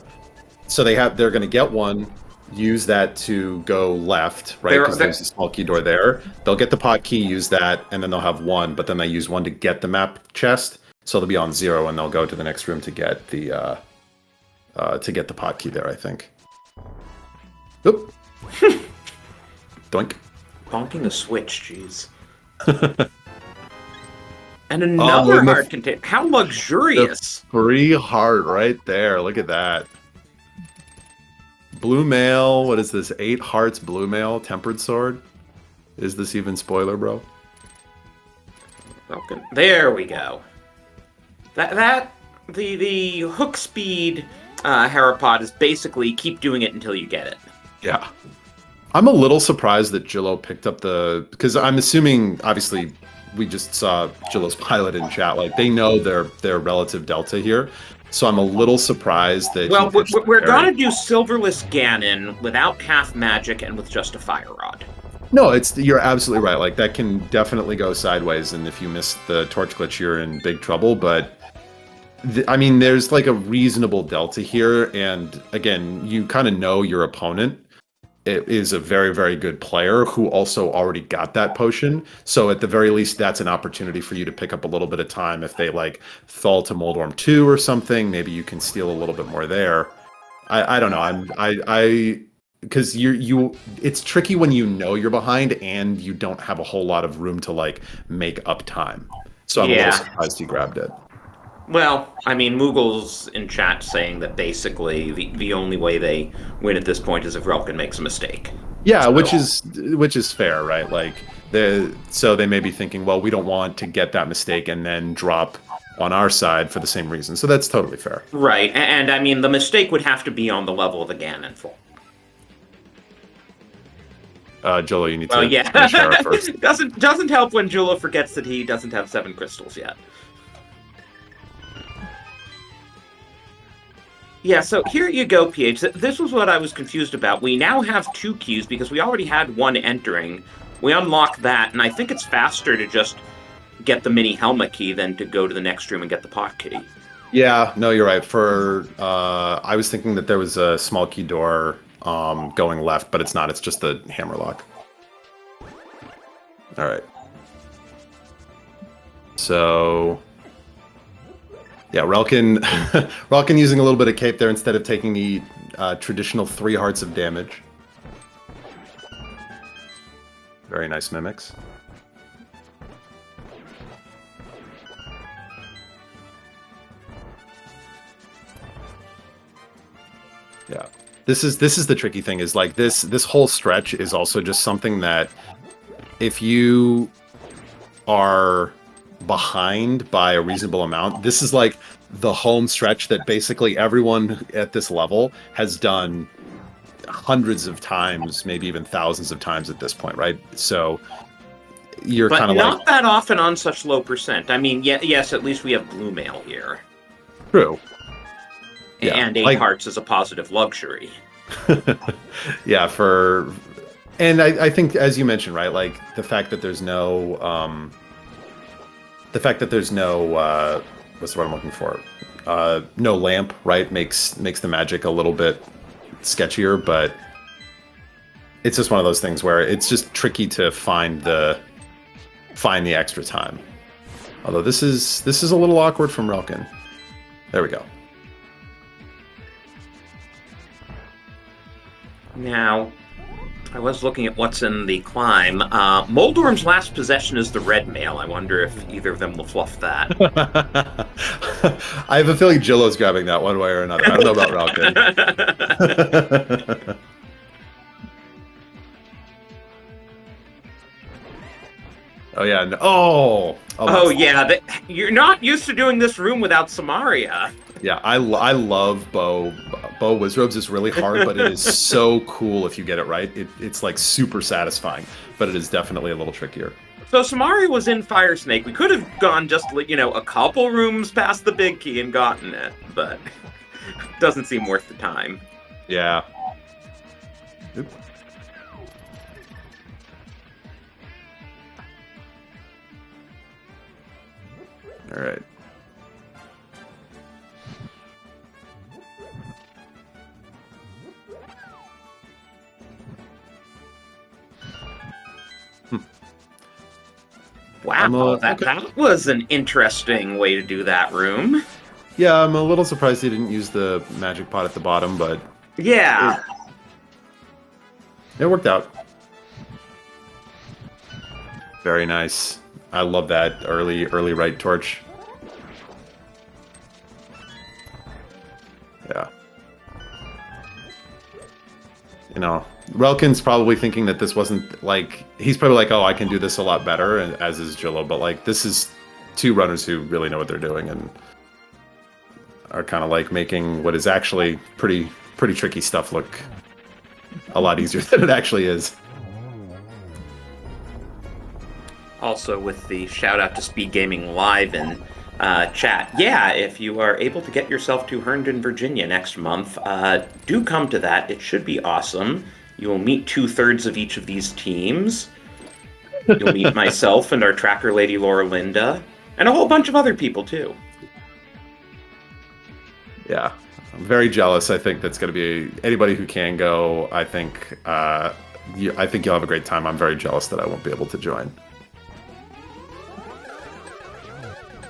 So they're going to get one. Use that to go left, right? Because there's a small key door there. They'll get the pot key, use that, and then they'll have one. But then they use one to get the map chest, so they'll be on 0, and they'll go to the next room to get the pot key there. I think. Oop. Doink. Bonking a switch, jeez. And we're another in the- heart container. How luxurious! Free heart right there. Look at that. Blue mail. What is this? 8 hearts. Blue mail. Tempered sword. Is this even spoiler, bro? Okay. There we go. The hook speed Herapod is basically keep doing it until you get it. Yeah. I'm a little surprised that Jillo picked up because I'm assuming, obviously, we just saw Jillo's pilot in chat. Like, they know their relative delta here. So I'm a little surprised that. Well, we're gonna do Silverless Ganon without half magic and with just a fire rod. No, you're absolutely right. Like, that can definitely go sideways, and if you miss the torch glitch, you're in big trouble. But I mean, there's like a reasonable delta here, and again, you kind of know your opponent. It is a very, very good player who also already got that potion. So at the very least, that's an opportunity for you to pick up a little bit of time. If they like fall to Moldorm 2 or something, maybe you can steal a little bit more there. I don't know. Because it's tricky when you know you're behind and you don't have a whole lot of room to like make up time. So I'm a little surprised he grabbed it. Well, I mean, Moogle's in chat saying that basically the only way they win at this point is if Relkin makes a mistake. Yeah, so. which is fair, right? Like so they may be thinking, well, we don't want to get that mistake and then drop on our side for the same reason. So that's totally fair. Right, and I mean, the mistake would have to be on the level of the Ganon fall. Jolo, you need to finish Hera first. Doesn't help when Jolo forgets that he doesn't have 7 crystals yet. Yeah, so here you go, PH. This was what I was confused about. We now have 2 keys because we already had 1 entering. We unlock that, and I think it's faster to just get the mini helmet key than to go to the next room and get the pot key. Yeah, no, you're right. I was thinking that there was a small key door going left, but it's not. It's just the hammerlock. All right. So, yeah, Relkin using a little bit of cape there instead of taking the traditional 3 hearts of damage. Very nice mimics. Yeah. This is the tricky thing, is like this whole stretch is also just something that if you are behind by a reasonable amount, this is like the home stretch that basically everyone at this level has done hundreds of times, maybe even thousands of times at this point, right? So you're kind of like... not that often on such low percent. I mean, yes, at least we have blue mail here. True. Yeah, and 8 hearts is a positive luxury. Yeah, and I think, as you mentioned, right, like the fact that there's no what's the word I'm looking for? No lamp, right, makes the magic a little bit sketchier, but it's just one of those things where it's just tricky to find the extra time. Although this is a little awkward from Relkin. There we go. Now, I was looking at what's in the climb. Moldorm's last possession is the red mail. I wonder if either of them will fluff that. I have a feeling Jillo's grabbing that one way or another. I don't know about Relkin. Oh, yeah. No. Oh, yeah. You're not used to doing this room without Samaria. Yeah, I love Bo. Bo Wizrobes is really hard, but it is so cool if you get it right. It's like super satisfying, but it is definitely a little trickier. So Samaria was in Fire Snake. We could have gone just, a couple rooms past the big key and gotten it, but doesn't seem worth the time. Yeah. Oop. All right. Wow, that was an interesting way to do that room. Yeah, I'm a little surprised he didn't use the magic pot at the bottom, but... Yeah. It worked out. Very nice. I love that early right torch. Yeah. You know, Relkin's probably thinking that this wasn't like he's probably like, oh, I can do this a lot better, and as is Jillo. But like, this is two runners who really know what they're doing and are kind of like making what is actually pretty tricky stuff look a lot easier than it actually is. Also, with the shout out to SpeedGaming Live in chat, yeah, if you are able to get yourself to Herndon, Virginia next month, do come to that. It should be awesome. You will meet 2/3 of each of these teams. You'll meet myself and our tracker lady Laura Linda, and a whole bunch of other people too. Yeah, I'm very jealous. I think that's going to be anybody who can go. I think you'll have a great time. I'm very jealous that I won't be able to join.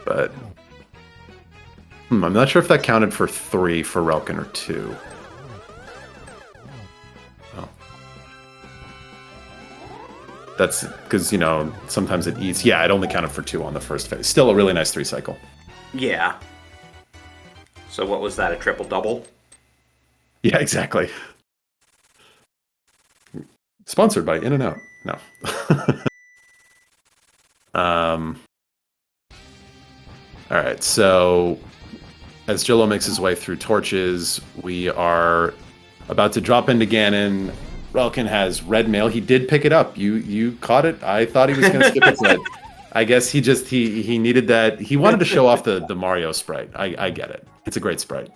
But I'm not sure if that counted for 3 for Relkin or 2. Oh. That's because, sometimes it eats. Yeah, it only counted for 2 on the first phase. Still a really nice 3 cycle. Yeah. So what was that, a triple-double? Yeah, exactly. Sponsored by In-N-Out. No. All right, so as Jillo makes his way through torches, we are about to drop into Ganon. Relkin has red mail. He did pick it up. You caught it. I thought he was going to skip it, but I guess he needed that. He wanted to show off the Mario sprite. I get it. It's a great sprite.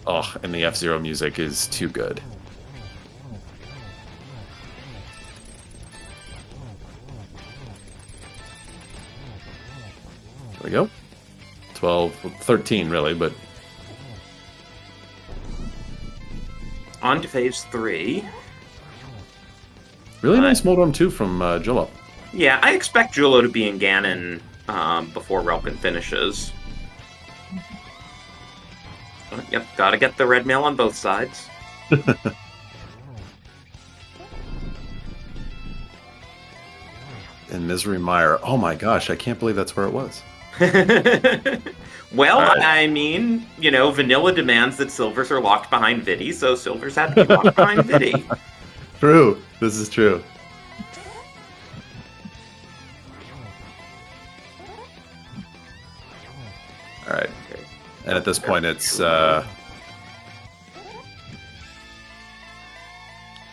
Oh, and the F-Zero music is too good. There we go. 12, 13 really, but... On to phase 3. Really nice Modem 2 from Jillo. Yeah, I expect Jillo to be in Ganon before Relkin finishes. Yep, gotta get the red mail on both sides. And Misery Mire. Oh my gosh, I can't believe that's where it was. Well, right. I mean, Vanilla demands that silvers are locked behind Vidi, so silvers have to be locked behind Vidi. True. This is true. All right. And at this point, it's...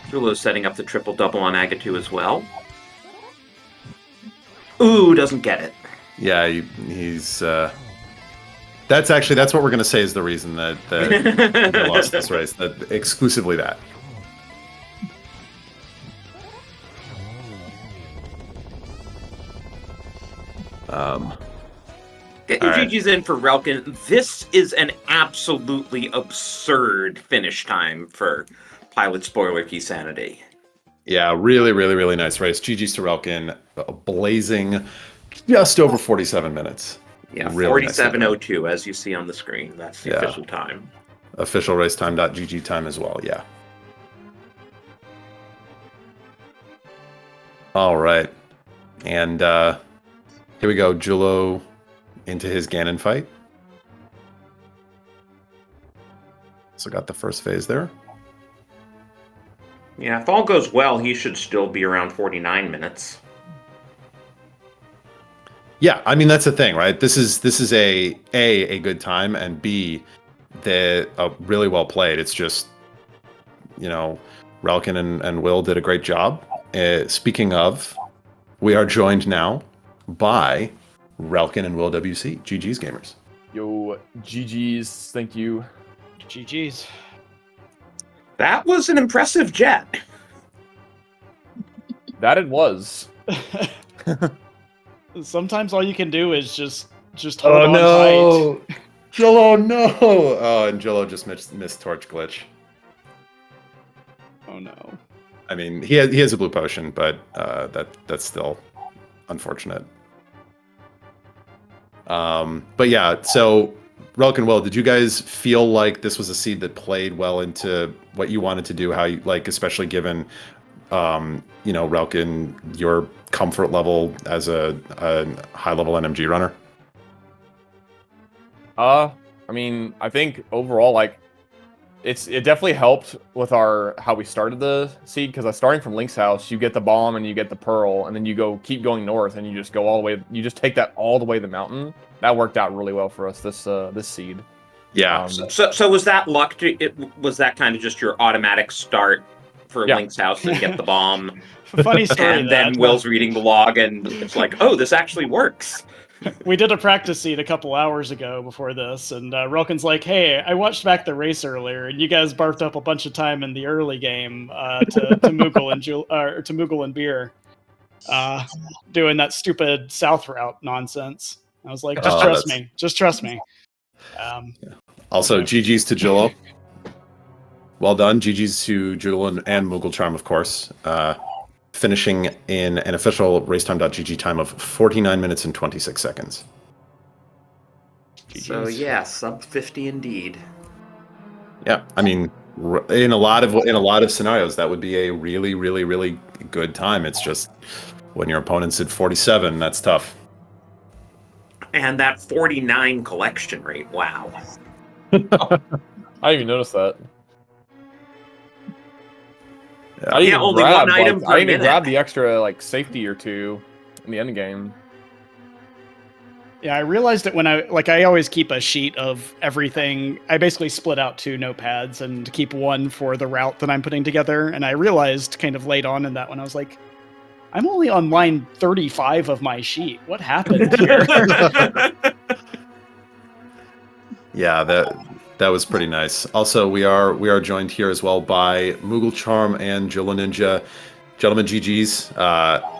Jillo's setting up the triple-double on Agatu as well. Ooh, doesn't get it. Yeah, he's... That's what we're going to say is the reason that he lost this race. That exclusively that. Getting GG's in for Relkin. This is an absolutely absurd finish time for Pilot Spoiler Key Sanity. Yeah, really, really, really nice race. GG's to Relkin, blazing just over 47 minutes. Yeah, really 47:02, as you see on the screen. That's the official time. Official racetime.gg time as well, yeah. All right. And here we go, Jillo into his Ganon fight. So got the first phase there. Yeah, if all goes well, he should still be around 49 minutes. Yeah, I mean that's the thing, right? This is a good time, and B, really well played. It's just, Relkin and Will did a great job. Speaking of, we are joined now by Relkin and Will WC. GG's gamers. Yo, GG's. Thank you. GG's. That was an impressive jet. That it was. Sometimes all you can do is just hold on tight. Jillo, no! Oh, and Jillo just missed torch glitch. Oh no. I mean, he has a blue potion, but that's still unfortunate. But yeah, so Relk and Will, did you guys feel like this was a seed that played well into what you wanted to do? How you like, especially given, Relkin, your comfort level as a high level NMG runner? I mean, I think overall, like, it definitely helped with how we started the seed, because starting from Link's house, you get the bomb and you get the pearl, and then you keep going north, and you just go all the way. You just take that all the way to the mountain. That worked out really well for us this seed. Yeah. So was that luck? Was that kind of just your automatic start for Yeah. Link's house and get the bomb? Funny story. And then Will's reading the log, and it's like, oh, this actually works. We did a practice seed a couple hours ago before this, and Relkin's like, "Hey, I watched back the race earlier, and you guys barfed up a bunch of time in the early game to Moogle and Beer, doing that stupid south route nonsense." I was like, "Just trust me, just trust me." Also, GG's to Jillo. Well done. GG's to Jillo and Moogle Charm, of course. Finishing in an official racetime.gg time of 49 minutes and 26 seconds. So yeah, sub 50 indeed. Yeah, I mean, in a lot of scenarios, that would be a really, really, really good time. It's just when your opponent's at 47, that's tough. And that 49 collection rate, wow. I didn't even notice that. Yeah, only one item per I didn't even minute. grab the extra safety or two in the end game. Yeah, I realized that when I always keep a sheet of everything. I basically split out 2 notepads and keep one for the route that I'm putting together. And I realized kind of late on in that one, I was like, I'm only on line 35 of my sheet. What happened here? Yeah, that was pretty nice. Also, we are joined here as well by Moogle Charm and Jilla Ninja. Gentlemen, GG's.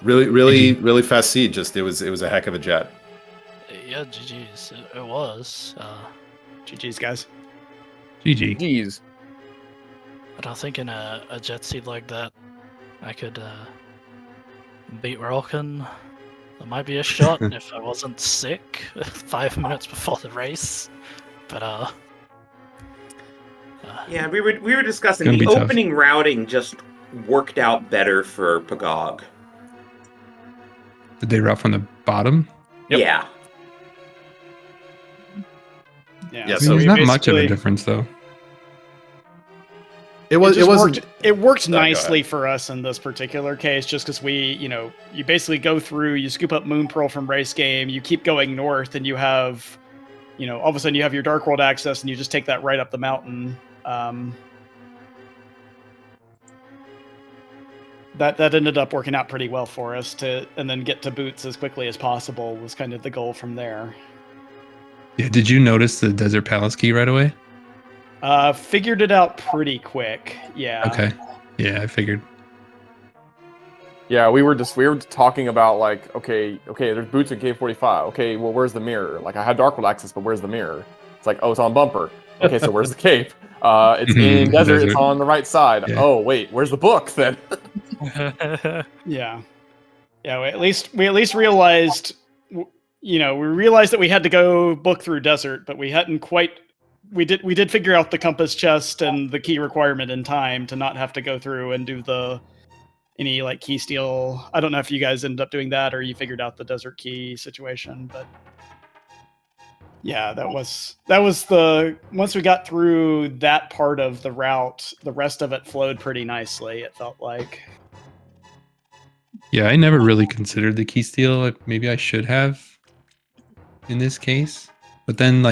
Really fast seed. Just it was a heck of a jet. Yeah, GG's. It was. GG's, guys. GG. Jeez. I don't think in a jet seed like that, I could beat Rolken. There might be a shot if I wasn't sick 5 minutes before the race. But yeah, we were discussing Gonna the be tough. opening routing just worked out better for Pgog. Did they route from the bottom? Yep. Yeah. Yeah, Yeah, I mean, so there's we not much of a basically- difference though. It wasn't. It worked Sorry, go nicely for us in this particular case, just because you basically go through, you scoop up Moon Pearl from race game, you keep going north, and you have, all of a sudden you have your Dark World access, and you just take that right up the mountain. That ended up working out pretty well for us and then get to Boots as quickly as possible was kind of the goal from there. Yeah. Did you notice the Desert Palace key right away? Figured it out pretty quick. Yeah. Okay. Yeah, I figured. Yeah, we were talking about okay, there's boots in K45. Okay, well, where's the mirror? I had Dark World access, but where's the mirror? It's it's on bumper. Okay, so where's the cape? It's in desert. It's on the right side. Yeah. Oh wait, where's the book then? Yeah. Yeah. We at least realized, we realized that we had to go book through desert, but we hadn't quite. We did figure out the compass chest and the key requirement in time to not have to go through and do any key steal. I don't know if you guys ended up doing that or you figured out the desert key situation, but yeah, that was once we got through that part of the route, the rest of it flowed pretty nicely, it felt like. Yeah, I never really considered the key steal. Maybe I should have in this case. But then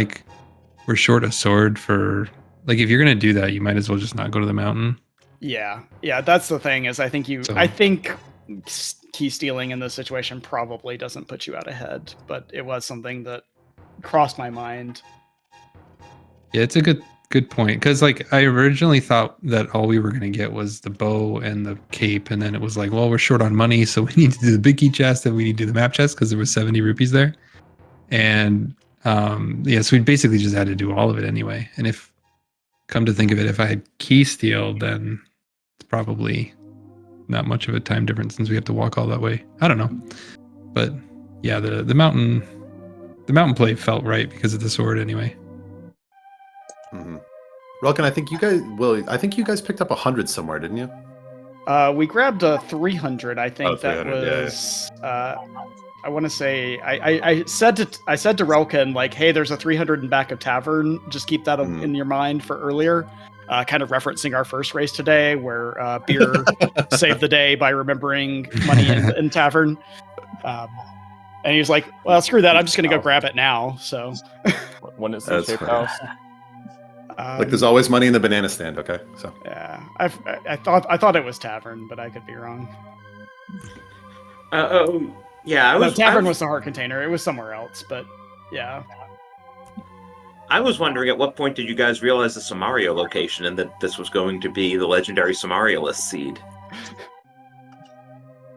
we're short a sword for if you're gonna do that, you might as well just not go to the mountain. Yeah, that's the thing is I think key stealing in this situation probably doesn't put you out ahead, but it was something that crossed my mind. Yeah, it's a good point because I originally thought that all we were gonna get was the bow and the cape, and then it was well, we're short on money, so we need to do the big key chest and we need to do the map chest because there was 70 rupees there, and so we basically just had to do all of it anyway. And if come to think of it, if I had key steal, then it's probably not much of a time difference since we have to walk all that way. I don't know, but yeah, the mountain The mountain play felt right because of the sword anyway. Mm-hmm. Relkin, I think you guys picked up 100 somewhere, didn't you? We grabbed a 300. I think Oh, that 300, yeah. was. I want to say I said to Relkin, like, hey, there's a 300 in back of tavern. Just keep that in your mind for earlier. Kind of referencing our first race today, where beer saved the day by remembering money in tavern. And he was like, well, screw that. I'm just going to go grab it now. So When it's That's shaped funny. house. Like, there's always money in the banana stand. Okay, so Yeah, I thought it was tavern, but I could be wrong. Yeah, Tavern was the heart container. It was somewhere else, but yeah. I was wondering, at what point did you guys realize the Samario location and that this was going to be the legendary Samariolist seed?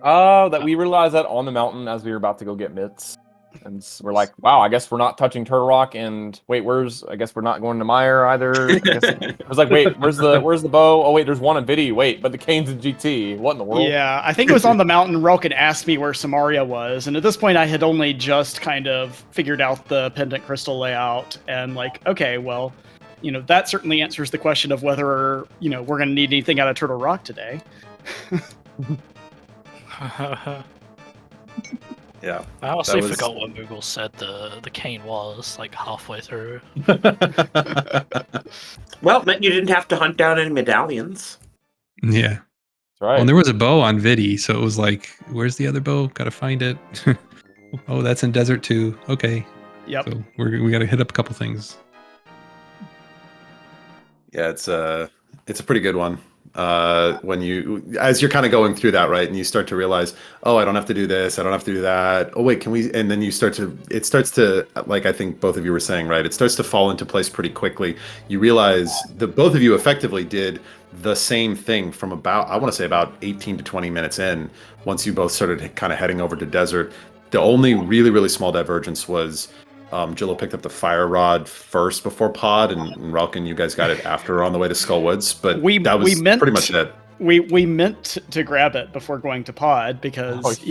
That we realized that on the mountain as we were about to go get mitts. And we're like, wow, I guess we're not touching Turtle Rock, and wait, I guess we're not going to Meyer either. I was like, wait, where's the bow? Oh wait, there's one in Vidi. Wait, but the cane's in GT. What in the world? Yeah, I think it was on the mountain. Relkin asked me where Samaria was, and at this point I had only just kind of figured out the pendant crystal layout, and like, okay, well, that certainly answers the question of whether, we're going to need anything out of Turtle Rock today. yeah. I honestly forgot what Moogle said the cane was, like, halfway through. Well, it meant you didn't have to hunt down any medallions. Yeah. That's right. Well, and there was a bow on Vidi, so it was like, where's the other bow? Gotta find it. Oh, that's in Desert 2. Okay. Yep. So we gotta hit up a couple things. Yeah, it's a pretty good one. As you're kind of going through that, right, and you start to realize, oh, I don't have to do this, I don't have to do that. Oh wait, can we? And then it starts to, like I think both of you were saying, right, it starts to fall into place pretty quickly. You realize that both of you effectively did the same thing from about 18 to 20 minutes in. Once you both started kind of heading over to Desert, the only really, really small divergence was Jillo picked up the fire rod first before Pod, and Relkin, you guys got it after on the way to Skullwoods. But that was pretty much it. We meant to grab it before going to Pod because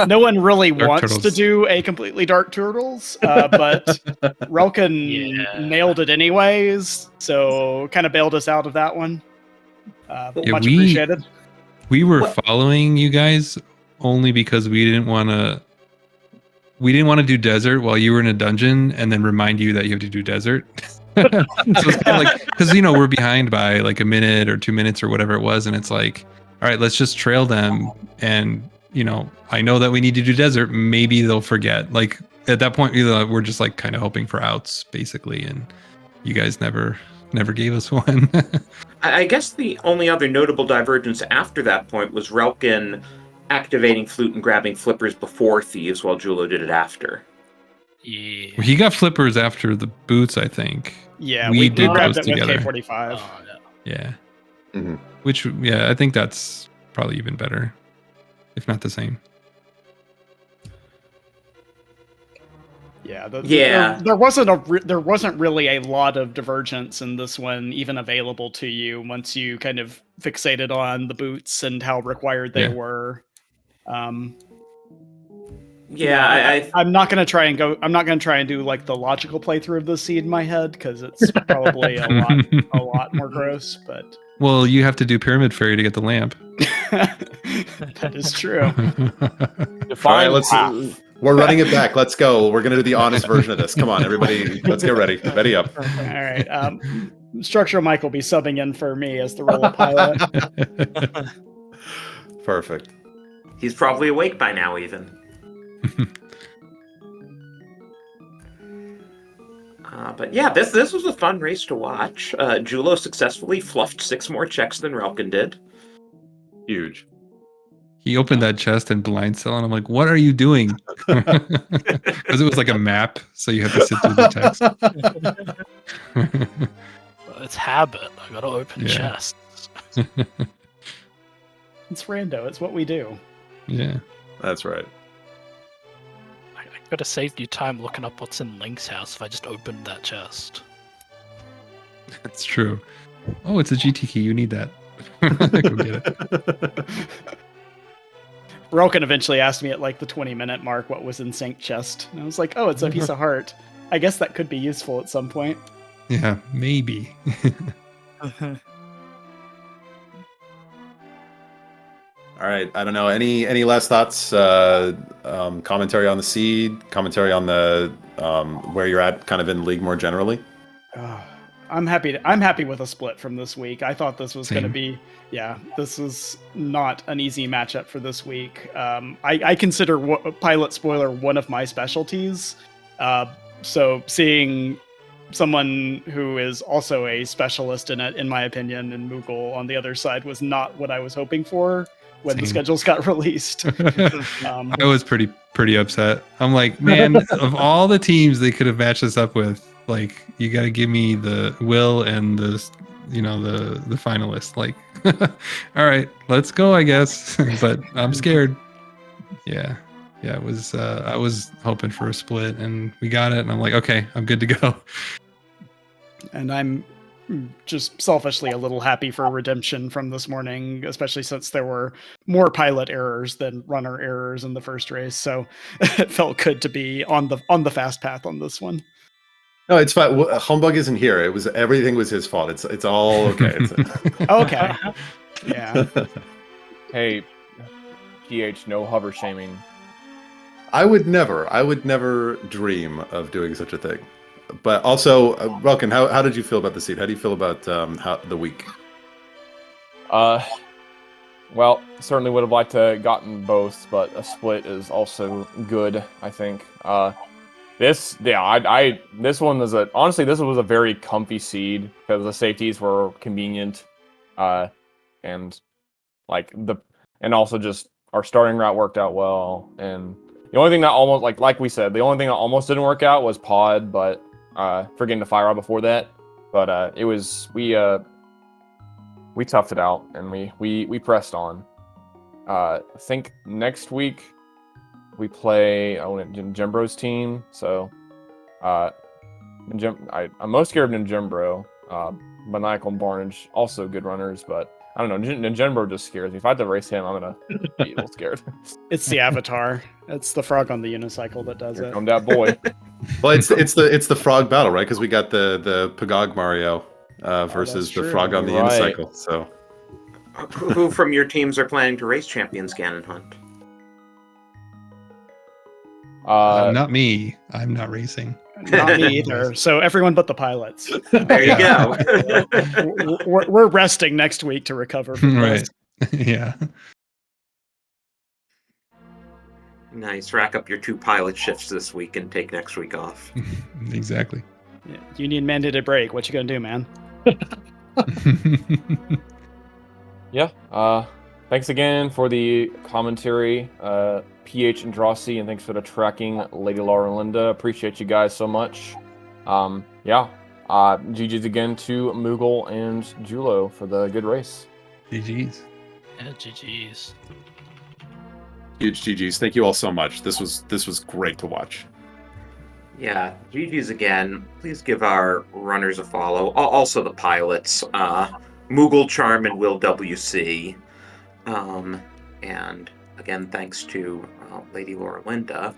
no one really wants turtles. to do a completely dark turtles, but Relkin nailed it anyways, so kind of bailed us out of that one. Much appreciated. We were following you guys only because we didn't want to do Desert while you were in a dungeon and then remind you that you have to do Desert. So it's kind of like, because we're behind by like a minute or 2 minutes or whatever it was, and it's like, all right, let's just trail them, and I know that we need to do Desert. Maybe they'll forget. Like at that point, we're just like kind of hoping for outs basically, and you guys never gave us one. I guess the only other notable divergence after that point was Relkin activating Flute and grabbing flippers before Thieves while Julo did it after. Yeah. He got flippers after the boots, I think. Yeah, we we did grabbed those it with together. K45. Oh, Yeah. Mhm. Which, I think that's probably even better, if not the same. Yeah, Yeah. There wasn't really a lot of divergence in this one even available to you once you kind of fixated on the boots and how required they were. I'm not gonna try and do like the logical playthrough of this seed in my head because it's probably a lot more gross. But Well, you have to do Pyramid Fairy to get the lamp. that is true. Define All right, path. we're running it back. Let's go. We're gonna do the honest version of this. Come on, everybody. Let's get ready. Ready up. All right. Structural Mike will be subbing in for me as the role of pilot. Perfect. He's probably awake by now, even. But yeah, this was a fun race to watch. Julo successfully fluffed 6 more checks than Relkin did. Huge. He opened that chest in blind cell, and I'm like, what are you doing? Because it was like a map, so you have to sit through the text. It's habit. I gotta open chests. It's rando. It's what we do. Yeah. That's right. I could have saved you time looking up what's in Link's house if I just opened that chest. That's true. Oh, it's a GT key. You need that. Go get it. Roken eventually asked me at like the 20-minute mark what was in Sync Chest. And I was like, oh, it's a piece of heart. I guess that could be useful at some point. Yeah, maybe. All right. I don't know. Any last thoughts? Commentary on the seed. Commentary on the where you're at, kind of in league more generally. I'm happy with a split from this week. I thought this was going to Same. be, this was not an easy matchup for this week. I consider Pilot Spoiler one of my specialties. So seeing someone who is also a specialist in it, in my opinion, and Moogle on the other side was not what I was hoping for when the Same. schedules got released. I was pretty upset. I'm like, man, of all the teams they could have matched us up with, like, you got to give me the Will and the finalist. Like, all right, let's go, I guess. But I'm scared. Yeah, it was. I was hoping for a split, and we got it. And I'm like, okay, I'm good to go. And I'm just selfishly a little happy for redemption from this morning, especially since there were more pilot errors than runner errors in the first race. So it felt good to be on the fast path on this one. No, it's fine. Humbug isn't here. Everything was his fault. It's all okay. Okay. Yeah. Hey, PH, no hover shaming. I would never dream of doing such a thing. But also, Welkin, how did you feel about the seed? How do you feel about the week? Well, certainly would have liked to have gotten both, but a split is also good, I think. This one was honestly, this was a very comfy seed because the safeties were convenient, and also just our starting route worked out well. And the only thing that almost, like we said, the only thing that almost didn't work out was pod, but forgetting to fire out before that. But it was we toughed it out and we pressed on. I think next week we play Ninjembro's team, so I'm most scared of Ninjembro. Maniacal and Barnage, also good runners, but I don't know, Ninjembro just scares me. If I have to race him, I'm gonna be a little scared. It's the avatar. It's the frog on the unicycle that does Here it. come that boy. Well, it's the frog battle, right? Because we got the Pgog Mario versus the true. frog on the Right. unicycle. So Who from your teams are planning to race Champions Ganon Hunt? Not me. I'm not racing. Not me either. So everyone but the pilots. There you go. We're resting next week to recover from Right. this. Yeah. Nice. Rack up your 2 pilot shifts this week and take next week off. Exactly. Yeah, you need mandated break. What you gonna do, man? Yeah. Thanks again for the commentary, PH and Drossi, and thanks for the tracking, Lady Laura and Linda. Appreciate you guys so much. GG's again to Moogle and Julo for the good race. GG's. Yeah, GG's. huge GGs. Thank you all so much. This was great to watch. Yeah, GG's again. Please give our runners a follow. Also the pilots, Moogle Charm and Will WC. And again, thanks to Lady Laura Linda.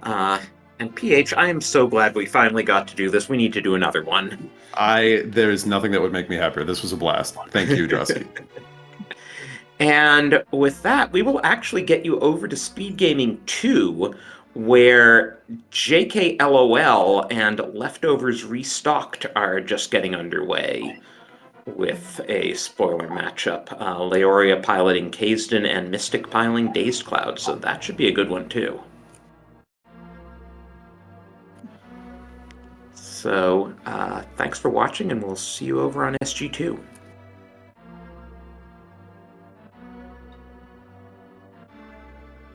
And PH, I am so glad we finally got to do this. We need to do another one. There's nothing that would make me happier. This was a blast. Thank you, Drosky. And with that, we will actually get you over to SpeedGaming 2, where JKLOL and Leftovers Restocked are just getting underway with a spoiler matchup. Leoria piloting Kazdin and Mystic piloting Dazed Cloud, so that should be a good one too. So, thanks for watching, and we'll see you over on SG2.